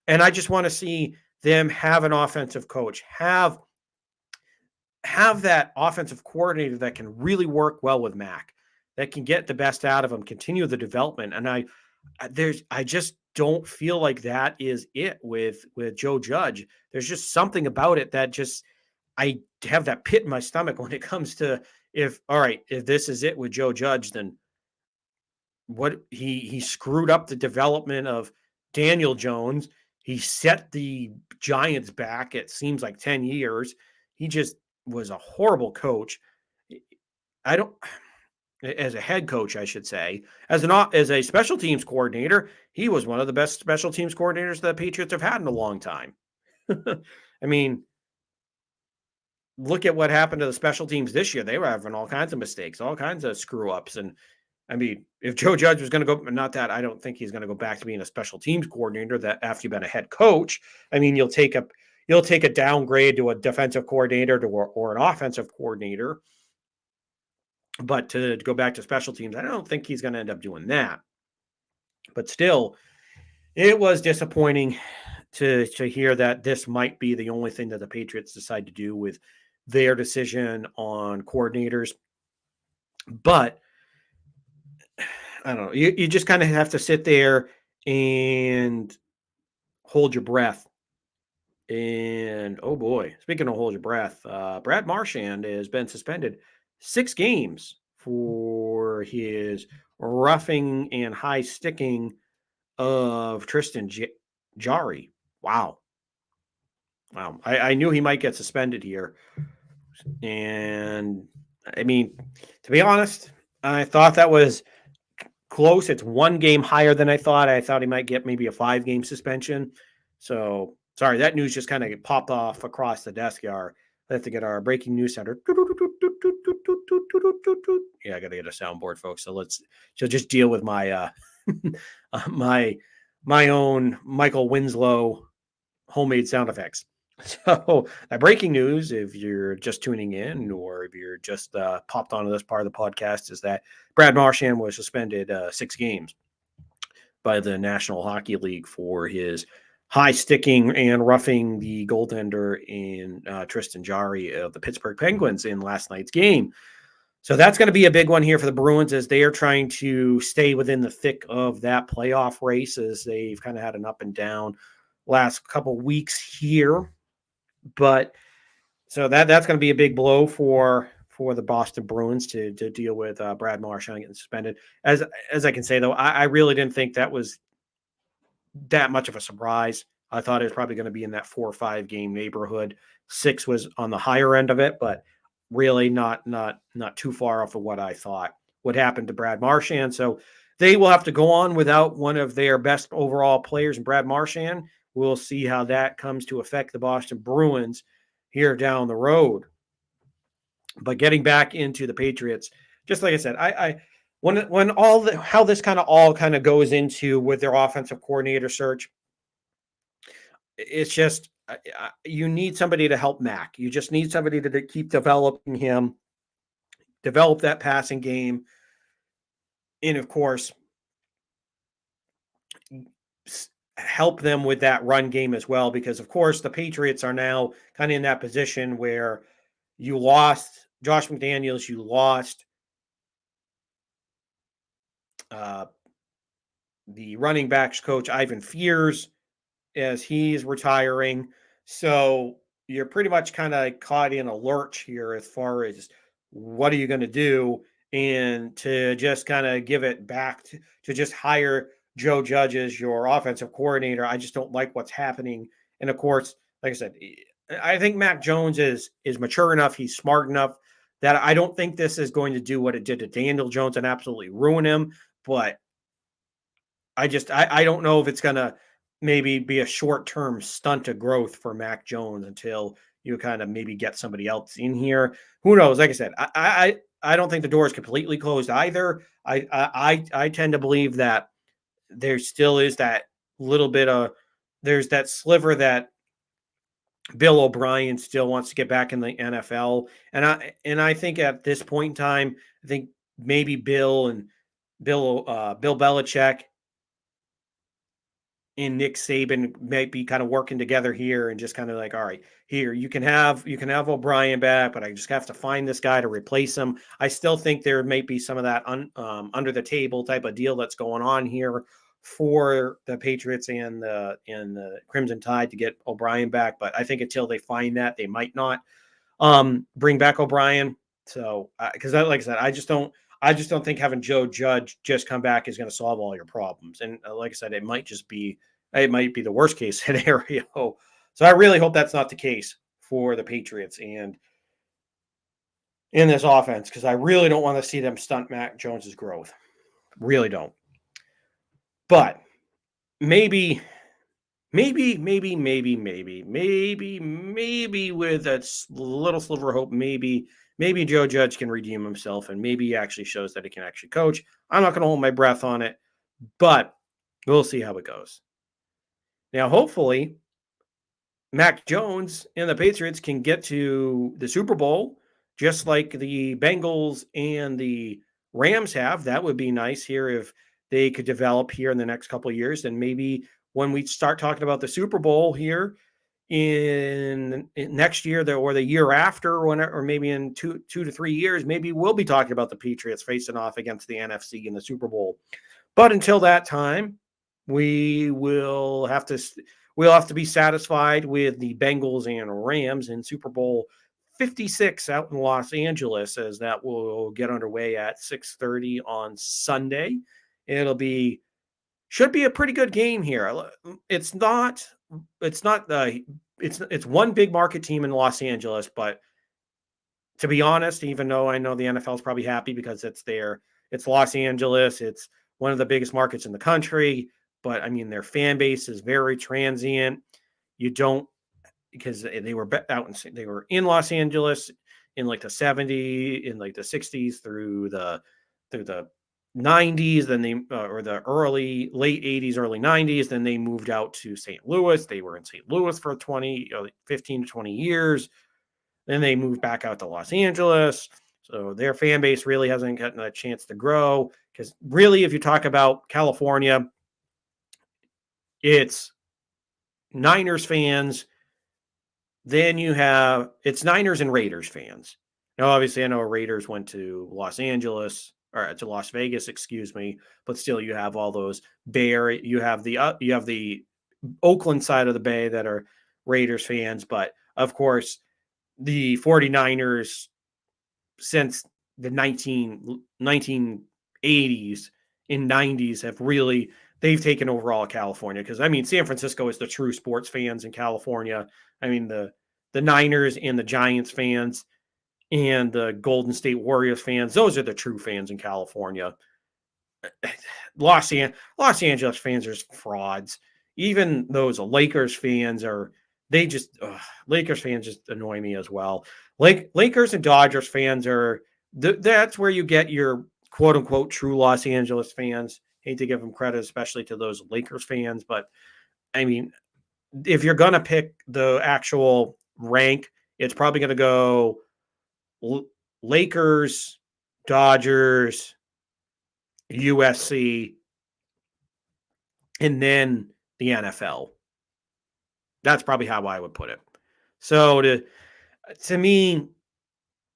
And I just want to see them have an offensive coach, have that offensive coordinator that can really work well with Mac, that can get the best out of him, continue the development. And I just don't feel like that is it with Joe Judge. There's just something about it that just, I have that pit in my stomach when it comes to if this is it with Joe Judge, then what he screwed up the development of Daniel Jones. He set the Giants back, it seems like 10 years. He just was a horrible coach. As a head coach, I should say, as a special teams coordinator, he was one of the best special teams coordinators the Patriots have had in a long time. I mean, look at what happened to the special teams this year. They were having all kinds of mistakes, all kinds of screw ups. And I mean, if Joe Judge was going to go, not that I don't think he's going to go back to being a special teams coordinator, that after you've been a head coach, I mean, you'll take a downgrade to a defensive coordinator or an offensive coordinator. But to go back to special teams, I don't think he's going to end up doing that. But still, it was disappointing to hear that this might be the only thing that the Patriots decide to do with their decision on coordinators. But I don't know. You just kind of have to sit there and hold your breath. And oh boy, speaking of hold your breath, Brad Marchand has been suspended 6 games for his roughing and high sticking of Tristan Jarry. Wow. I knew he might get suspended here. And I mean, to be honest, I thought that was close. It's 1 game higher than I thought. I thought he might get maybe a 5-game suspension. So sorry, that news just kind of popped off across the desk. I have to get our breaking news center. Yeah, I got to get a soundboard, folks. So just deal with my my own Michael Winslow homemade sound effects. So that breaking news, if you're just tuning in or if you're just popped onto this part of the podcast, is that Brad Marchand was suspended 6 games by the National Hockey League for his high sticking and roughing the goaltender in Tristan Jarry of the Pittsburgh Penguins in last night's game. So that's going to be a big one here for the Bruins as they are trying to stay within the thick of that playoff race as they've kind of had an up and down last couple weeks here. But so that's going to be a big blow for the Boston Bruins to deal with Brad Marchand getting suspended. As I can say though, I really didn't think that was that much of a surprise. I thought it was probably going to be in that 4 or 5 game neighborhood. 6 was on the higher end of it, but really not too far off of what I thought would happen to Brad Marchand. So they will have to go on without one of their best overall players, Brad Marchand. We'll see how that comes to affect the Boston Bruins here down the road. But getting back into the Patriots, just like I said, I when all the how this kind of all kind of goes into with their offensive coordinator search, it's just you need somebody to help Mac. You just need somebody to keep developing him, develop that passing game, and of course, help them with that run game as well. Because of course, the Patriots are now kind of in that position where you lost Josh McDaniels, you lost uh, the running backs coach Ivan Fears as he's retiring. So you're pretty much kind of caught in a lurch here as far as what are you going to do, and to just kind of give it back to just hire Joe Judge as your offensive coordinator. I just don't like what's happening. And of course, like I said, I think Mac Jones is mature enough. He's smart enough that I don't think this is going to do what it did to Daniel Jones and absolutely ruin him. But I don't know if it's gonna maybe be a short-term stunt of growth for Mac Jones until you kind of maybe get somebody else in here. Who knows? Like I said, I don't think the door is completely closed either. I tend to believe that there still is that little bit of there's that sliver that Bill O'Brien still wants to get back in the NFL. And I think at this point in time, I think maybe Bill Belichick and Nick Saban might be kind of working together here and just kind of like, all right, here you can have O'Brien back, but I just have to find this guy to replace him. I still think there might be some of that under the table type of deal that's going on here for the Patriots and the Crimson Tide to get O'Brien back. But I think until they find that, they might not bring back O'Brien. So because like I said, I just don't think having Joe Judge just come back is going to solve all your problems. And like I said, it might be the worst case scenario. So I really hope that's not the case for the Patriots and in this offense, because I really don't want to see them stunt Mac Jones's growth. Really don't. But maybe, maybe with a little sliver of hope, maybe Joe Judge can redeem himself and maybe he actually shows that he can actually coach. I'm not going to hold my breath on it, but we'll see how it goes. Now, hopefully, Mac Jones and the Patriots can get to the Super Bowl just like the Bengals and the Rams have. That would be nice here if they could develop here in the next couple of years. And maybe when we start talking about the Super Bowl here in next year or the year after, or maybe in 2 to 3 years, maybe we'll be talking about the Patriots facing off against the NFC in the Super Bowl. But until that time, we will have to we'll have to be satisfied with the Bengals and Rams in Super Bowl 56 out in Los Angeles, as that will get underway at 6:30 on Sunday. It'll be should be a pretty good game here. It's not it's not the it's one big market team in Los Angeles, but to be honest, even though I know the NFL is probably happy because it's Los Angeles, it's one of the biggest markets in the country, but I mean their fan base is very transient. You don't because they were they were in Los Angeles in like the 70s, in like the 60s through the 90s, then they or the late 80s, early 90s, then they moved out to St. Louis. They were in St. Louis for 15 to 20 years. Then they moved back out to Los Angeles. So their fan base really hasn't gotten a chance to grow because really, if you talk about California, it's Niners fans. Then it's Niners and Raiders fans. Now, obviously, I know Raiders went to Los Angeles or to Las Vegas, excuse me, but still, you have all those Bay Area. You have the Oakland side of the Bay that are Raiders fans, but of course, the 49ers since the 1980s and 90s have really they've taken over all of California because I mean San Francisco is the true sports fans in California. I mean the Niners and the Giants fans and the Golden State Warriors fans, those are the true fans in California. Los Angeles fans are frauds. Even those Lakers fans are they just Lakers fans just annoy me as well. Lakers and Dodgers fans are that's where you get your quote unquote true Los Angeles fans. Hate to give them credit, especially to those Lakers fans, but I mean, if you're gonna pick the actual rank, it's probably gonna go Lakers, Dodgers, USC, and then the NFL. That's probably how I would put it. So to me,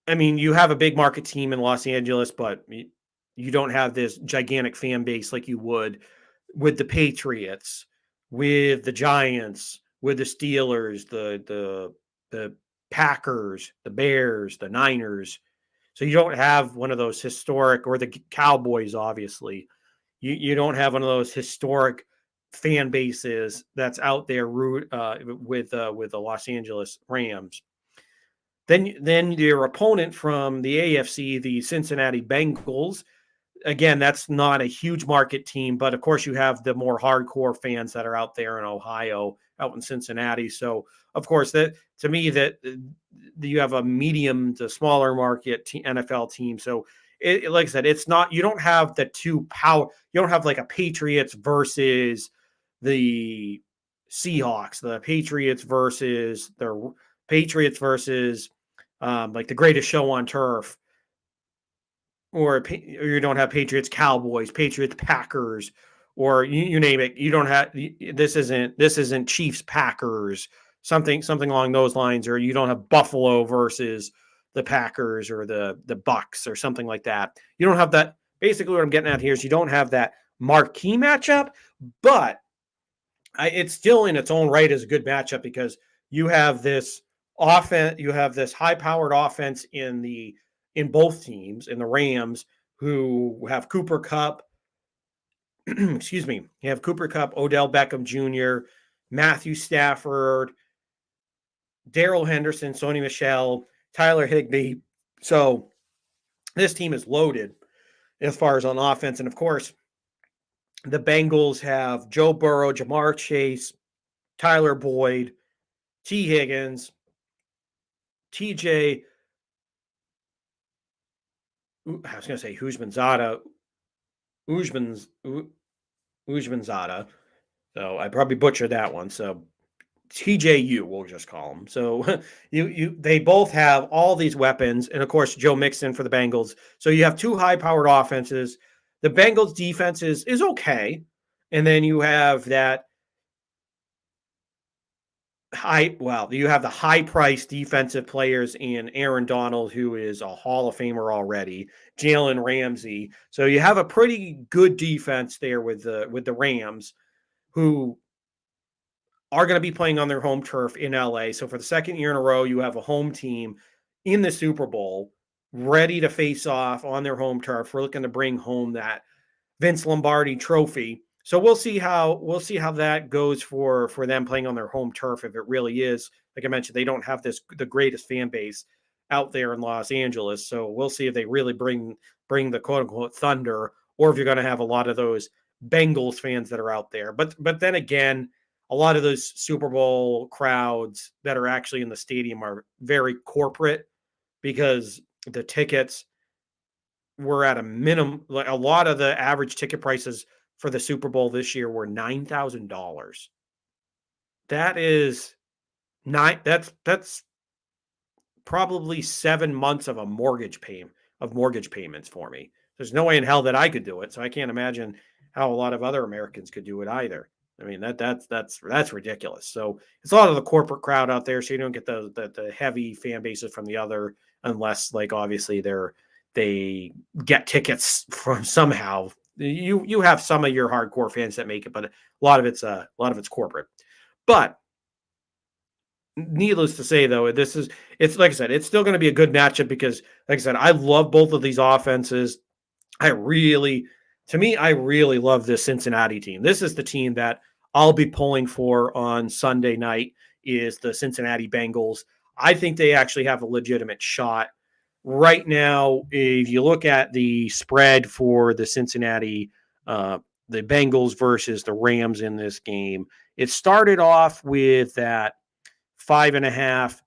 I mean, you have a big market team in Los Angeles, but you don't have this gigantic fan base like you would with the Patriots, with the Giants, with the Steelers, the Packers, the Bears, the Niners. So you don't have one of those historic or the Cowboys, obviously. You don't have one of those historic fan bases that's out there with the Los Angeles Rams. Then your opponent from the AFC, the Cincinnati Bengals, again, that's not a huge market team, but of course you have the more hardcore fans that are out there in Ohio, out in Cincinnati. So of course that to me that you have a medium to smaller market NFL team. So like I said, it's not you don't have the two power. You don't have like a Patriots versus the Seahawks, the Patriots versus like the greatest show on turf or you don't have Patriots, Cowboys, Patriots, Packers, or you name it. You don't have this isn't Chiefs, Packers, something along those lines, or you don't have Buffalo versus the Packers or the Bucks or something like that. You don't have that. Basically, what I'm getting at here is you don't have that marquee matchup, but it's still in its own right as a good matchup because you have this offense, you have this high-powered offense in both teams, in the Rams, who have Cooper Kupp, excuse me, you have Cooper Kupp, Odell Beckham Jr., Matthew Stafford, Darrell Henderson, Sony Michel, Tyler Higbee. So this team is loaded as far as on offense. And of course, the Bengals have Joe Burrow, Jamar Chase, Tyler Boyd, T. Higgins, TJ, I was going to say Ujmanzada. So I probably butchered that one. So TJU, we'll just call them. So they both have all these weapons, and of course Joe Mixon for the Bengals. So you have two high-powered offenses. The Bengals defense is okay, and then you have that you have the high-priced defensive players in Aaron Donald, who is a Hall of Famer already, Jalen Ramsey. So you have a pretty good defense there with the Rams, who are going to be playing on their home turf in LA. So for the second year in a row, you have a home team in the Super Bowl ready to face off on their home turf. We're looking to bring home that Vince Lombardi trophy. So we'll see how that goes for them playing on their home turf. If it really is, like I mentioned, they don't have the greatest fan base out there in Los Angeles. So we'll see if they really bring the quote unquote thunder, or if you're going to have a lot of those Bengals fans that are out there. But then again, a lot of those Super Bowl crowds that are actually in the stadium are very corporate because the tickets were at a minimum. Like a lot of the average ticket prices for the Super Bowl this year were $9,000. That is that's probably 7 months of mortgage payments for me. There's no way in hell that I could do it. So I can't imagine how a lot of other Americans could do it either. I mean, that's ridiculous. So it's a lot of the corporate crowd out there, so you don't get the heavy fan bases from the other, unless like obviously they get tickets from somehow. You have some of your hardcore fans that make it, but a lot of it's corporate. But needless to say, though, it's like I said, it's still going to be a good matchup because, like I said, I love both of these offenses. I really, to me, I really love this Cincinnati team. This is the team that I'll be pulling for on Sunday night is the Cincinnati Bengals. I think they actually have a legitimate shot. Right now, if you look at the spread for the the Bengals versus the Rams in this game, it started off with that 5.5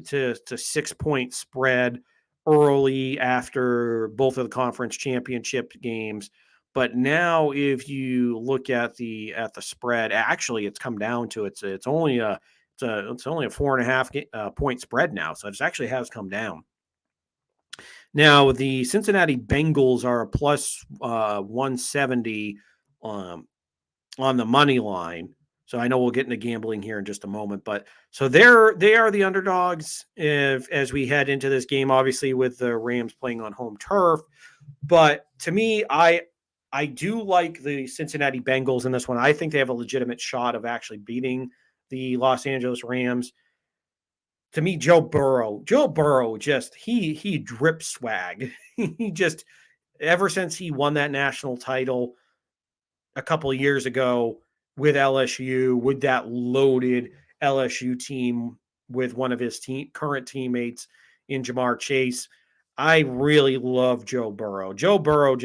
to 6 point spread early after both of the conference championship games. But now, if you look at the spread, actually, it's come down to it's only a 4.5 point spread now, so it actually has come down. Now, the Cincinnati Bengals are a plus 170 on the money line. So I know we'll get into gambling here in just a moment, but so they are the underdogs as we head into this game, obviously with the Rams playing on home turf. But to me, I do like the Cincinnati Bengals in this one. I think they have a legitimate shot of actually beating the Los Angeles Rams. To me, Joe Burrow just he drips swag. He just ever since he won that national title a couple of years ago with LSU, with that loaded LSU team with one of his current teammates in Jamar Chase. I really love Joe Burrow. Joe Burrow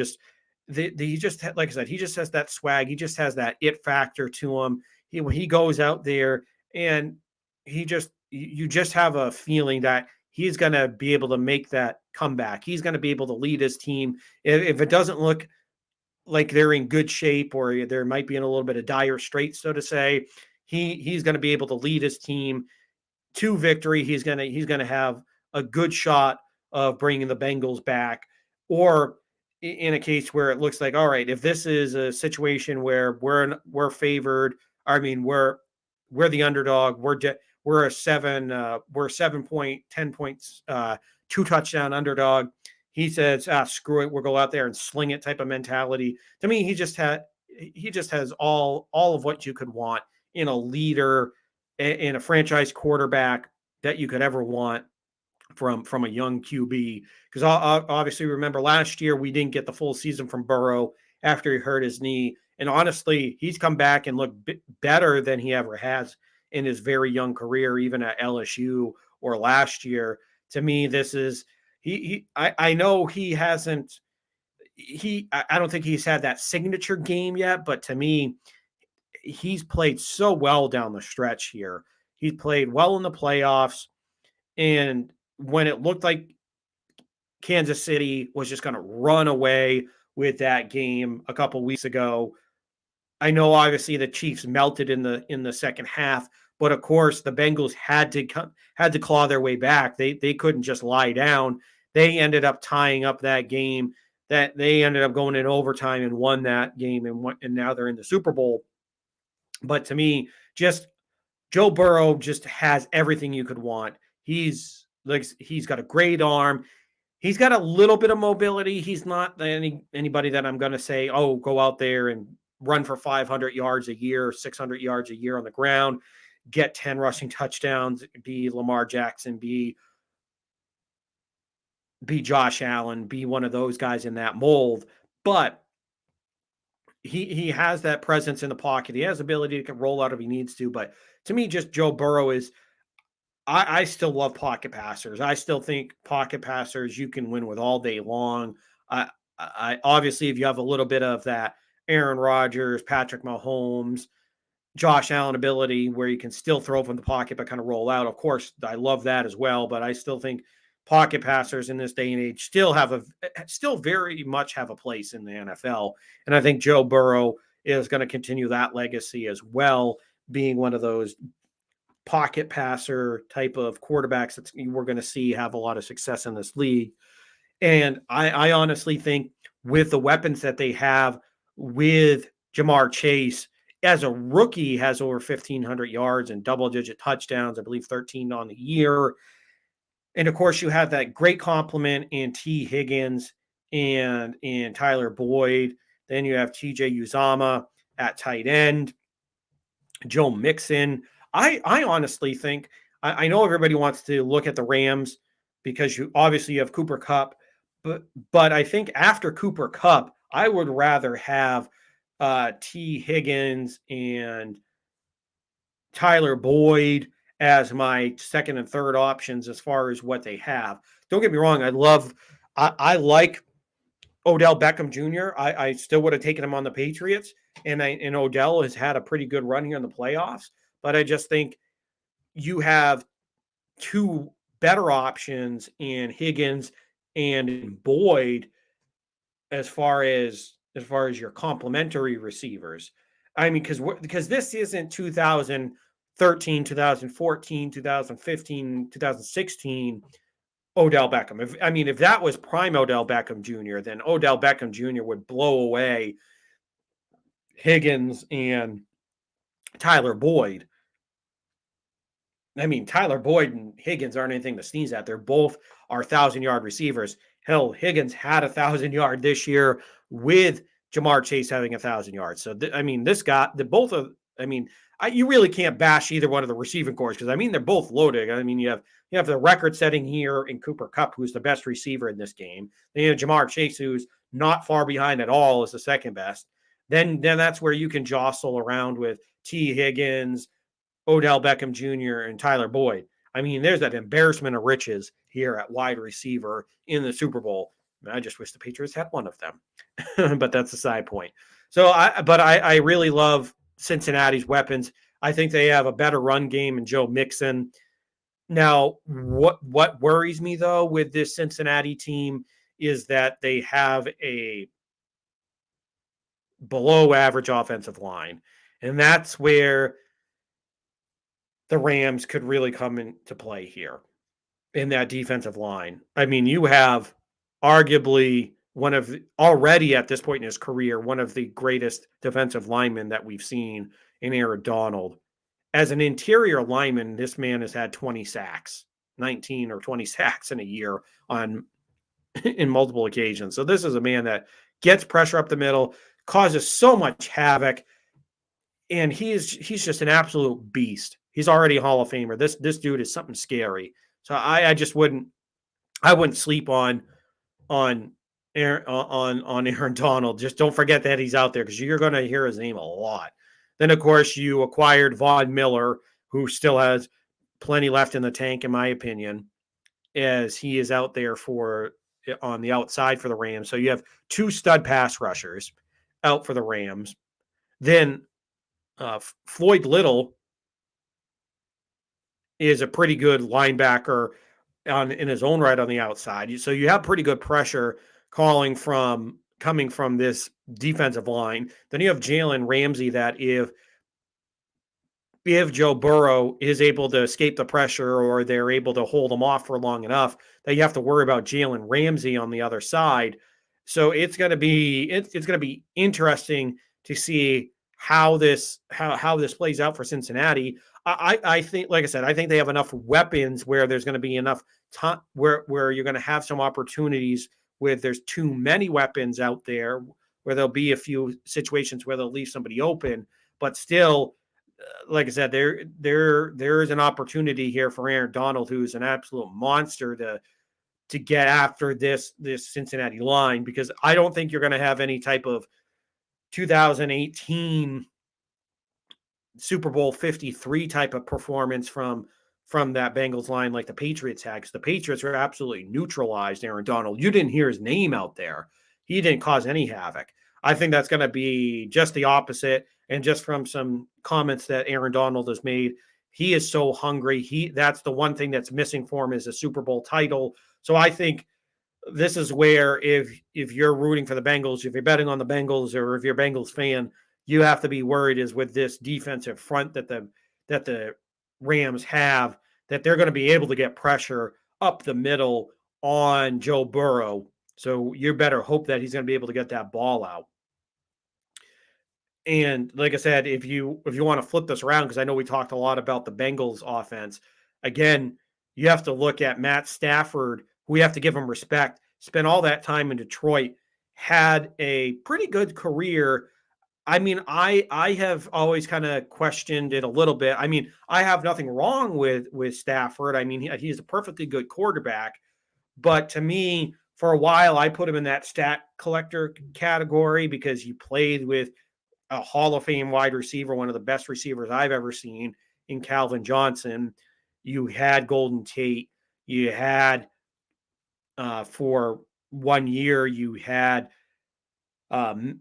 he just like I said, he just has that swag. He just has that it factor to him. When he goes out there and you just have a feeling that he's going to be able to make that comeback. He's going to be able to lead his team. If it doesn't look like they're in good shape or there might be in a little bit of dire straits, so to say, he's going to be able to lead his team to victory. He's going to have a good shot of bringing the Bengals back. Or in a case where it looks like, all right, if this is a situation where we're favored, I mean we're the underdog, we're a 7 point 10 points 2 touchdown underdog. He says, screw it, we'll go out there and sling it type of mentality. To me, he just has all of what you could want in a leader, in a franchise quarterback that you could ever want from a young QB. Because obviously, remember last year we didn't get the full season from Burrow after he hurt his knee, and honestly, he's come back and looked better than he ever has in his very young career, even at LSU or last year. To me, this is I know he hasn't I don't think he's had that signature game yet, but to me, he's played so well down the stretch here. He's played well in the playoffs, and when it looked like Kansas City was just going to run away with that game a couple weeks ago, I know obviously the Chiefs melted in the second half, but of course the Bengals had to claw their way back. They couldn't just lie down. They ended up tying up that game. That they ended up going in overtime and won that game, and now they're in the Super Bowl. But to me, just Joe Burrow just has everything you could want. He's got a great arm. He's got a little bit of mobility. He's not anybody that I'm going to say, oh, go out there and run for 500 yards a year, 600 yards a year on the ground, get 10 rushing touchdowns, be Lamar Jackson, be Josh Allen, be one of those guys in that mold. But he has that presence in the pocket. He has the ability to roll out if he needs to. But to me, just Joe Burrow is I still love pocket passers. I still think pocket passers you can win with all day long. I obviously, if you have a little bit of that Aaron Rodgers, Patrick Mahomes, Josh Allen ability where you can still throw from the pocket but kind of roll out. Of course, I love that as well. But I still think pocket passers in this day and age still very much have a place in the NFL. And I think Joe Burrow is going to continue that legacy as well, being one of those pocket passer type of quarterbacks that we're going to see have a lot of success in this league. And I honestly think with the weapons that they have with Jamar Chase, as a rookie has over 1,500 yards and double-digit touchdowns, I believe 13 on the year. And of course, you have that great complement in T. Higgins and in Tyler Boyd. Then you have TJ Uzama at tight end, Joe Mixon. I honestly think I know everybody wants to look at the Rams because you obviously have Cooper Kupp, but I think after Cooper Kupp, I would rather have T. Higgins and Tyler Boyd as my second and third options as far as what they have. Don't get me wrong, I like Odell Beckham Jr. I still would have taken him on the Patriots, and Odell has had a pretty good run here in the playoffs. But I just think you have two better options in Higgins and in Boyd as far as your complementary receivers. I mean, because this isn't 2013, 2014, 2015, 2016 Odell Beckham. If that was prime Odell Beckham Jr., then Odell Beckham Jr. would blow away Higgins and Tyler Boyd. I mean, Tyler Boyd and Higgins aren't anything to sneeze at. They're both our 1,000-yard receivers. Hell, Higgins had 1,000-yard this year with Jamar Chase having 1,000 yards. So, this guy, you really can't bash either one of the receiving corps because, they're both loaded. You have the record-setting here in Cooper Kupp, who's the best receiver in this game. Then you have Jamar Chase, who's not far behind at all, is the second best. Then that's where you can jostle around with T. Higgins, Odell Beckham Jr., and Tyler Boyd. There's that embarrassment of riches here at wide receiver in the Super Bowl. I just wish the Patriots had one of them, but that's a side point. So, I really love Cincinnati's weapons. I think they have a better run game in Joe Mixon. Now, what worries me though with this Cincinnati team is that they have a below average offensive line, and that's where the Rams could really come into play here in that defensive line. You have arguably already at this point in his career, one of the greatest defensive linemen that we've seen in Aaron Donald. As an interior lineman, this man has had 20 sacks, 19 or 20 sacks in a year in multiple occasions. So this is a man that gets pressure up the middle, causes so much havoc, and he's just an absolute beast. He's already a Hall of Famer. This dude is something scary. So I wouldn't sleep on Aaron Donald. Just don't forget that he's out there because you're going to hear his name a lot. Then, of course, you acquired Von Miller, who still has plenty left in the tank, in my opinion, as he is out there on the outside for the Rams. So you have two stud pass rushers out for the Rams. Then Floyd Little is a pretty good linebacker in his own right on the outside. So you have pretty good pressure coming from this defensive line. Then you have Jalen Ramsey that if Joe Burrow is able to escape the pressure or they're able to hold him off for long enough, that you have to worry about Jalen Ramsey on the other side. So it's going to be interesting to see how this plays out for Cincinnati. I think, like I said, I think they have enough weapons where there's going to be enough time where you're going to have some opportunities with there's too many weapons out there where there'll be a few situations where they'll leave somebody open, but still, like I said, there is an opportunity here for Aaron Donald, who's an absolute monster to get after this Cincinnati line, because I don't think you're going to have any type of 2018 Super Bowl 53 type of performance from that Bengals line like the Patriots had, because the Patriots were absolutely neutralized Aaron Donald. You didn't hear his name out there. He didn't cause any havoc. I think that's going to be just the opposite. And just from some comments that Aaron Donald has made, he is so hungry. That's the one thing that's missing for him is a Super Bowl title. So I think this is where if you're rooting for the Bengals, if you're betting on the Bengals, or if you're a Bengals fan, you have to be worried is with this defensive front that the Rams have, that they're going to be able to get pressure up the middle on Joe Burrow. So you better hope that he's going to be able to get that ball out. And like I said, if you want to flip this around, because I know we talked a lot about the Bengals offense, again, you have to look at Matt Stafford. We have to give him respect. Spent all that time in Detroit, had a pretty good career. I mean, I have always kind of questioned it a little bit. I mean, I have nothing wrong with Stafford. I mean, he's a perfectly good quarterback, but to me, for a while, I put him in that stat collector category because he played with a Hall of Fame wide receiver, one of the best receivers I've ever seen in Calvin Johnson. You had Golden Tate. You had for 1 year, you had um,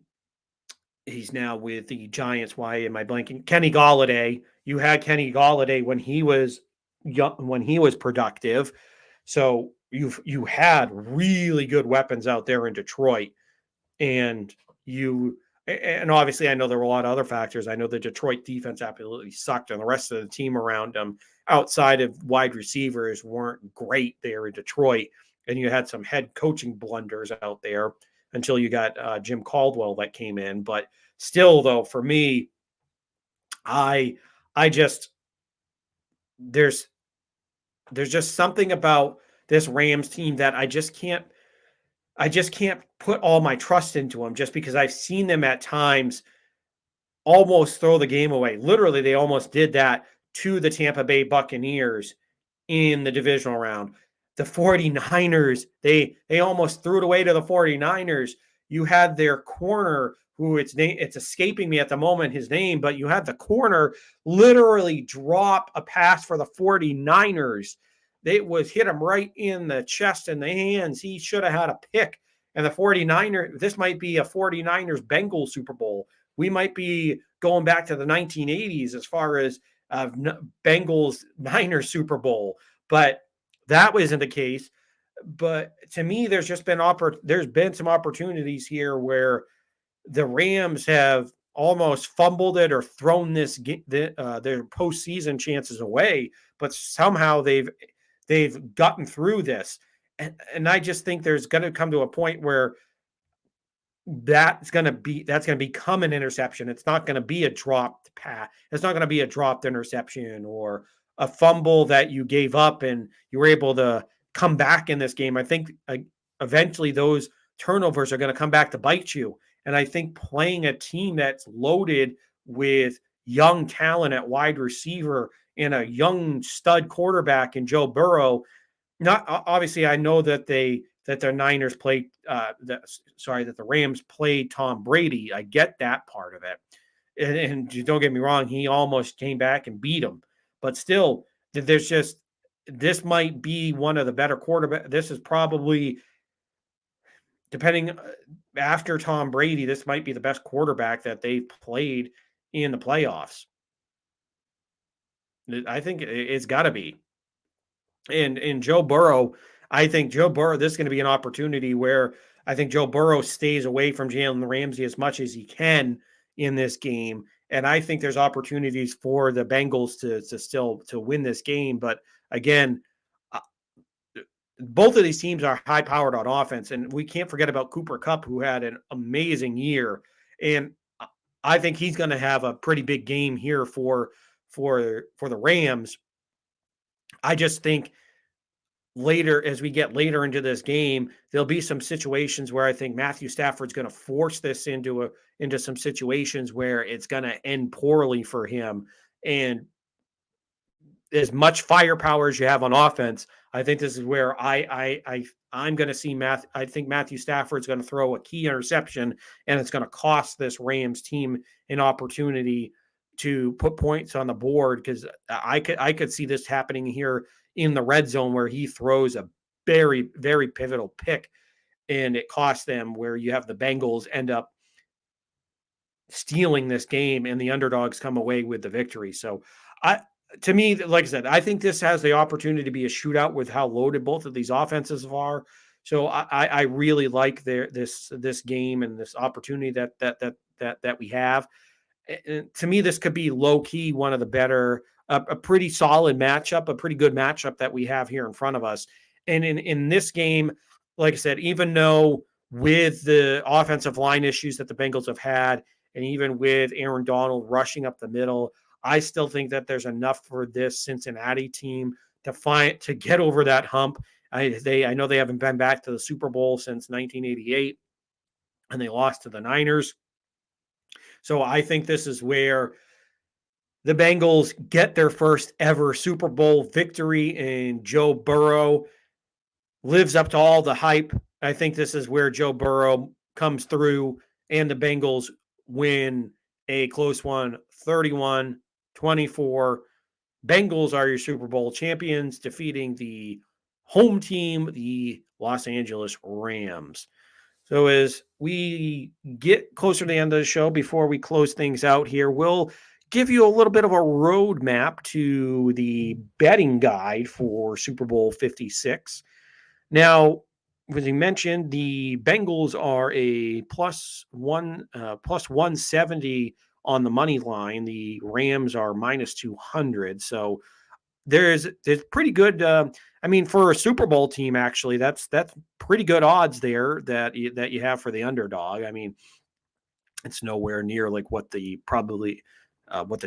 he's now with the Giants. Why am I blanking? Kenny Galladay. You had Kenny Galladay when he was young, when he was productive. So you had really good weapons out there in Detroit, and you and obviously I know there were a lot of other factors. I know the Detroit defense absolutely sucked, and the rest of the team around them, outside of wide receivers, weren't great there in Detroit. And you had some head coaching blunders out there until you got Jim Caldwell that came in. But still, though, for me, I I just there's there's just something about this Rams team that I just can't put all my trust into them just because I've seen them at times almost throw the game away. Literally, they almost did that to the Tampa Bay Buccaneers in the divisional round. The 49ers, they almost threw it away to the 49ers. You had their corner, who it's escaping me at the moment his name, but you had the corner literally drop a pass for the 49ers. It was hit him right in the chest and the hands. He should have had a pick. And the 49ers, this might be a 49ers Bengals Super Bowl. We might be going back to the 1980s as far as Bengals Niners Super Bowl, but that wasn't the case. But to me, there's been some opportunities here where the Rams have almost fumbled it or thrown their postseason chances away, but somehow they've gotten through this. And I just think there's going to come to a point where that's going to become an interception. It's not going to be a dropped pass. It's not going to be a dropped interception or a fumble that you gave up and you were able to come back in this game. I think eventually those turnovers are going to come back to bite you. And I think playing a team that's loaded with young talent at wide receiver and a young stud quarterback in Joe Burrow, not obviously I know that the Niners played that the Rams played Tom Brady. I get that part of it. And don't get me wrong, he almost came back and beat him. But still, this might be one of the better quarterbacks. This is probably depending after Tom Brady, this might be the best quarterback that they've played in the playoffs. I think it's got to be. And Joe Burrow, I think Joe Burrow, this is going to be an opportunity where I think Joe Burrow stays away from Jalen Ramsey as much as he can in this game. And I think there's opportunities for the Bengals to still to win this game. But again, uh, both of these teams are high powered on offense. And we can't forget about Cooper Kupp, who had an amazing year. And I think he's going to have a pretty big game here for the Rams. I just think later, as we get later into this game, there'll be some situations where I think Matthew Stafford's going to force this into some situations where it's going to end poorly for him. And as much firepower as you have on offense, I think this is where I'm going to see I think Matthew Stafford's going to throw a key interception, and it's going to cost this Rams team an opportunity to put points on the board, because I could see this happening here in the red zone where he throws a very, very pivotal pick and it costs them, where you have the Bengals end up stealing this game and the underdogs come away with the victory. So to me, like I said, I think this has the opportunity to be a shootout with how loaded both of these offenses are. So I really like this game and this opportunity that we have. And to me, this could be low key one of the better, a pretty solid matchup, a pretty good matchup that we have here in front of us. And in this game, like I said, even though with the offensive line issues that the Bengals have had, And even with Aaron Donald rushing up the middle, I still think that there's enough for this Cincinnati team to get over that hump. I know they haven't been back to the Super Bowl since 1988, and they lost to the Niners. So I think this is where the Bengals get their first ever Super Bowl victory, and Joe Burrow lives up to all the hype. I think this is where Joe Burrow comes through and the Bengals win a close one, 31-24. Bengals are your Super Bowl champions, defeating the home team, the Los Angeles Rams. So as we get closer to the end of the show, before we close things out here, we'll give you a little bit of a roadmap to the betting guide for Super Bowl 56. Now, as you mentioned, the Bengals are a plus 170 on the money line. The Rams are minus 200. So there's pretty good. For a Super Bowl team, actually, that's pretty good odds there that you have for the underdog. I mean, it's nowhere near like what the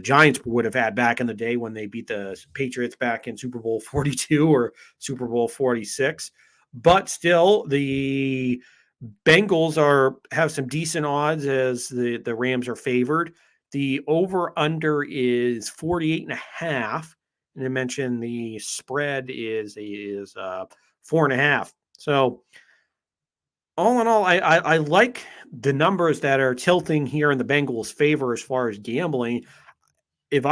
Giants would have had back in the day when they beat the Patriots back in Super Bowl 42 or Super Bowl 46. But still, the Bengals have some decent odds as the Rams are favored. The over-under is 48.5. And I mentioned the spread is 4.5. So all in all, I like the numbers that are tilting here in the Bengals' favor as far as gambling. If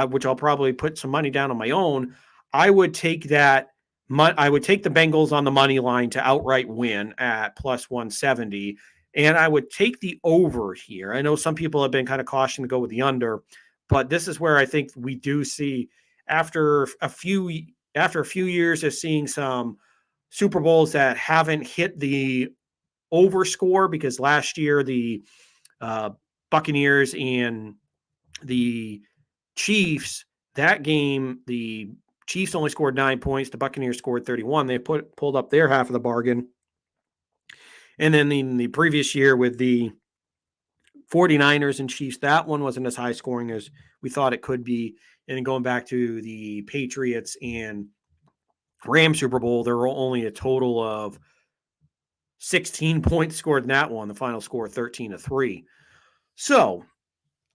which I'll probably put some money down on my own, I would take that. I would take the Bengals on the money line to outright win at plus 170, and I would take the over here. I know some people have been kind of cautioned to go with the under, but this is where I think we do see after a few years of seeing some Super Bowls that haven't hit the over score, because last year the Buccaneers and the Chiefs, that game, the Chiefs only scored 9 points. The Buccaneers scored 31. They pulled up their half of the bargain. And then in the previous year with the 49ers and Chiefs, that one wasn't as high scoring as we thought it could be. And then going back to the Patriots and Rams Super Bowl, there were only a total of 16 points scored in that one. The final score 13-3. So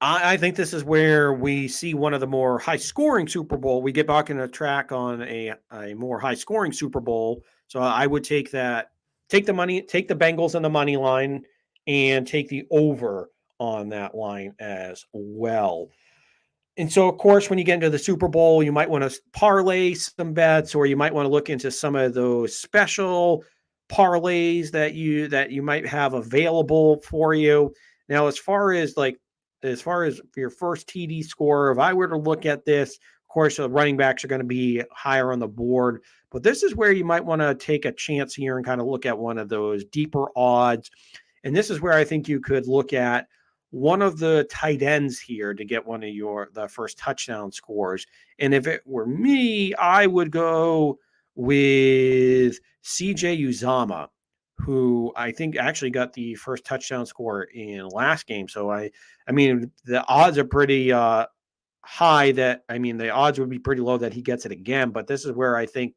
I think this is where we see one of the more high-scoring Super Bowl. We get back in a track on a more high-scoring Super Bowl. So I would take the Bengals on the money line, and take the over on that line as well. And so, of course, when you get into the Super Bowl, you might want to parlay some bets, or you might want to look into some of those special parlays that you might have available for you. Now, as far as your first TD score, if I were to look at this, of course, the running backs are going to be higher on the board, but this is where you might want to take a chance here and kind of look at one of those deeper odds. And this is where I think you could look at one of the tight ends here to get one of the first touchdown scores. And if it were me, I would go with CJ Uzomah, who I think actually got the first touchdown score in last game. So the odds are pretty high the odds would be pretty low that he gets it again. But this is where I think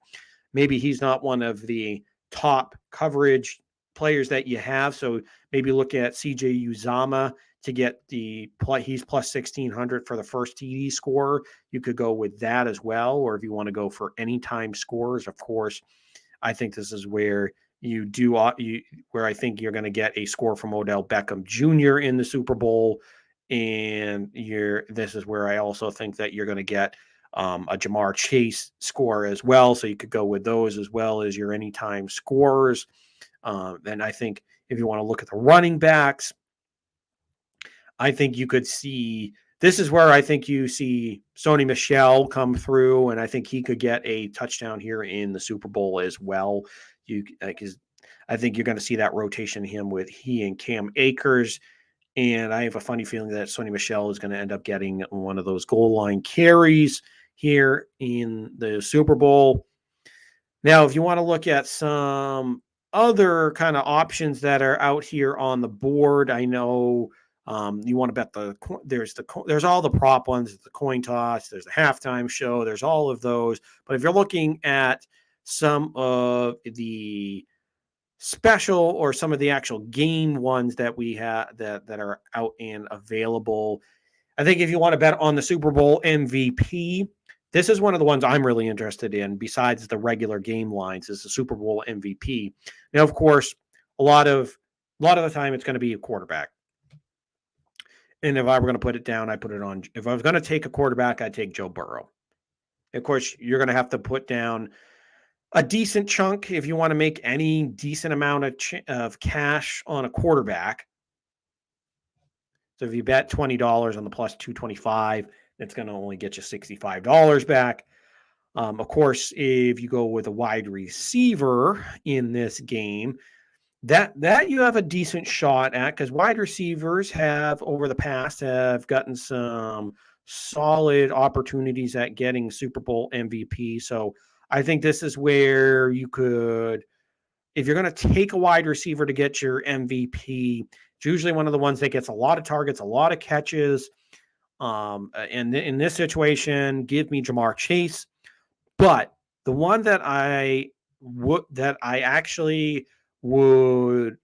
maybe he's not one of the top coverage players that you have. So maybe look at CJ Uzomah to get he's plus 1,600 for the first TD score. You could go with that as well. Or if you want to go for anytime scores, of course, I think this is where where I think you're going to get a score from Odell Beckham Jr. in the Super Bowl. And this is where I also think that you're going to get a Jamar Chase score as well. So you could go with those as well as your anytime scores. And I think if you want to look at the running backs, I think you could see this is where I think you see Sony Michel come through, and I think he could get a touchdown here in the Super Bowl as well. I think you're going to see that rotation with he and Cam Akers. And I have a funny feeling that Sony Michel is going to end up getting one of those goal line carries here in the Super Bowl. Now, if you want to look at some other kind of options that are out here on the board. I know you want to bet there's all the prop ones, the coin toss, there's the halftime show, there's all of those. But if you're looking at some of the special or some of the actual game ones that we have that are out and available, I think if you want to bet on the Super Bowl MVP, this is one of the ones I'm really interested in besides the regular game lines is the Super Bowl MVP. Now, of course, a lot of the time it's going to be a quarterback. And if I were going to put it down, I put it on. If I was going to take a quarterback, I'd take Joe Burrow. Of course, you're going to have to put down a decent chunk if you want to make any decent amount of cash on a quarterback. So if you bet $20 on the plus 225, it's going to only get you $65 back. Of course, if you go with a wide receiver in this game, that you have a decent shot at because wide receivers have over the past have gotten some solid opportunities at getting Super Bowl MVP. So I think this is where you could, if you're going to take a wide receiver to get your MVP, it's usually one of the ones that gets a lot of targets, a lot of catches. And in this situation, give me Jamar Chase. But the one that I actually would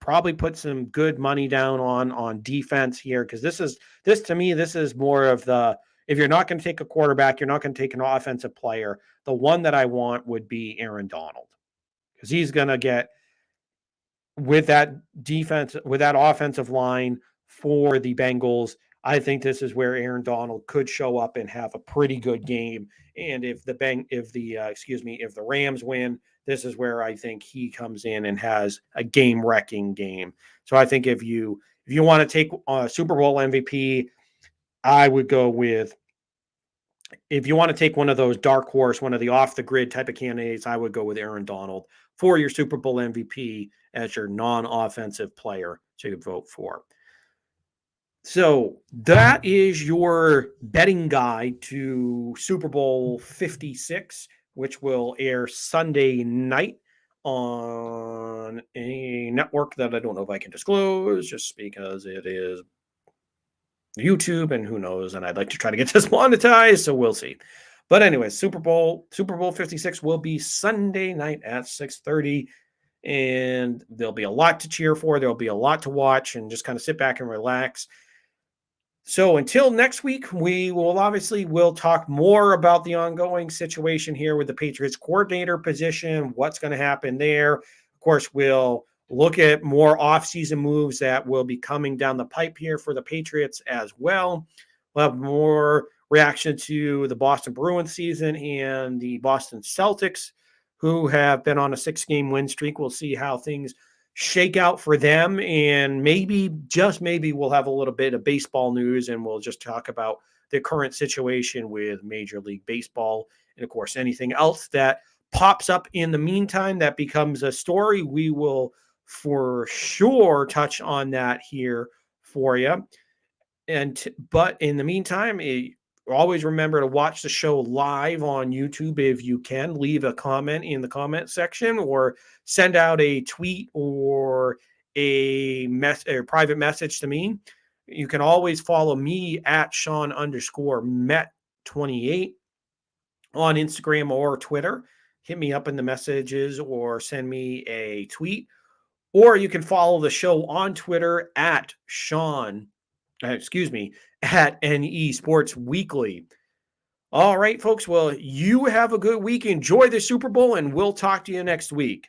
probably put some good money down on defense here, because this to me, this is more of the, if you're not going to take a quarterback, you're not going to take an offensive player. The one that I want would be Aaron Donald, because he's going to get with that defense, with that offensive line for the Bengals. I think this is where Aaron Donald could show up and have a pretty good game. And if the Rams win, this is where I think he comes in and has a game-wrecking game. So I think if you want to take a Super Bowl MVP, I would go with, if you want to take one of those dark horse, one of the off-the-grid type of candidates, I would go with Aaron Donald for your Super Bowl MVP as your non-offensive player to vote for. So that is your betting guide to Super Bowl 56, which will air Sunday night on a network that I don't know if I can disclose just because it is YouTube and who knows, and I'd like to try to get this monetized, so we'll see. But anyway, Super Bowl 56 will be Sunday night at 6:30, and there'll be a lot to cheer for. There'll be a lot to watch and just kind of sit back and relax. So until next week, we'll talk more about the ongoing situation here with the Patriots coordinator position, what's going to happen there. Of course, we'll look at more offseason moves that will be coming down the pipe here for the Patriots as well. We'll have more reaction to the Boston Bruins season and the Boston Celtics, who have been on a 6-game win streak. We'll see how things shake out for them, and maybe, just maybe, we'll have a little bit of baseball news, and we'll just talk about the current situation with Major League Baseball. And of course, anything else that pops up in the meantime that becomes a story, we will for sure touch on that here for you. But in the meantime, always remember to watch the show live on YouTube if you can. Leave a comment in the comment section or send out a tweet or a private message to me. You can always follow me at Sean_Met28 on Instagram or Twitter. Hit me up in the messages or send me a tweet. Or you can follow the show on Twitter at NE Sports Weekly. All right, folks. Well, you have a good week. Enjoy the Super Bowl, and we'll talk to you next week.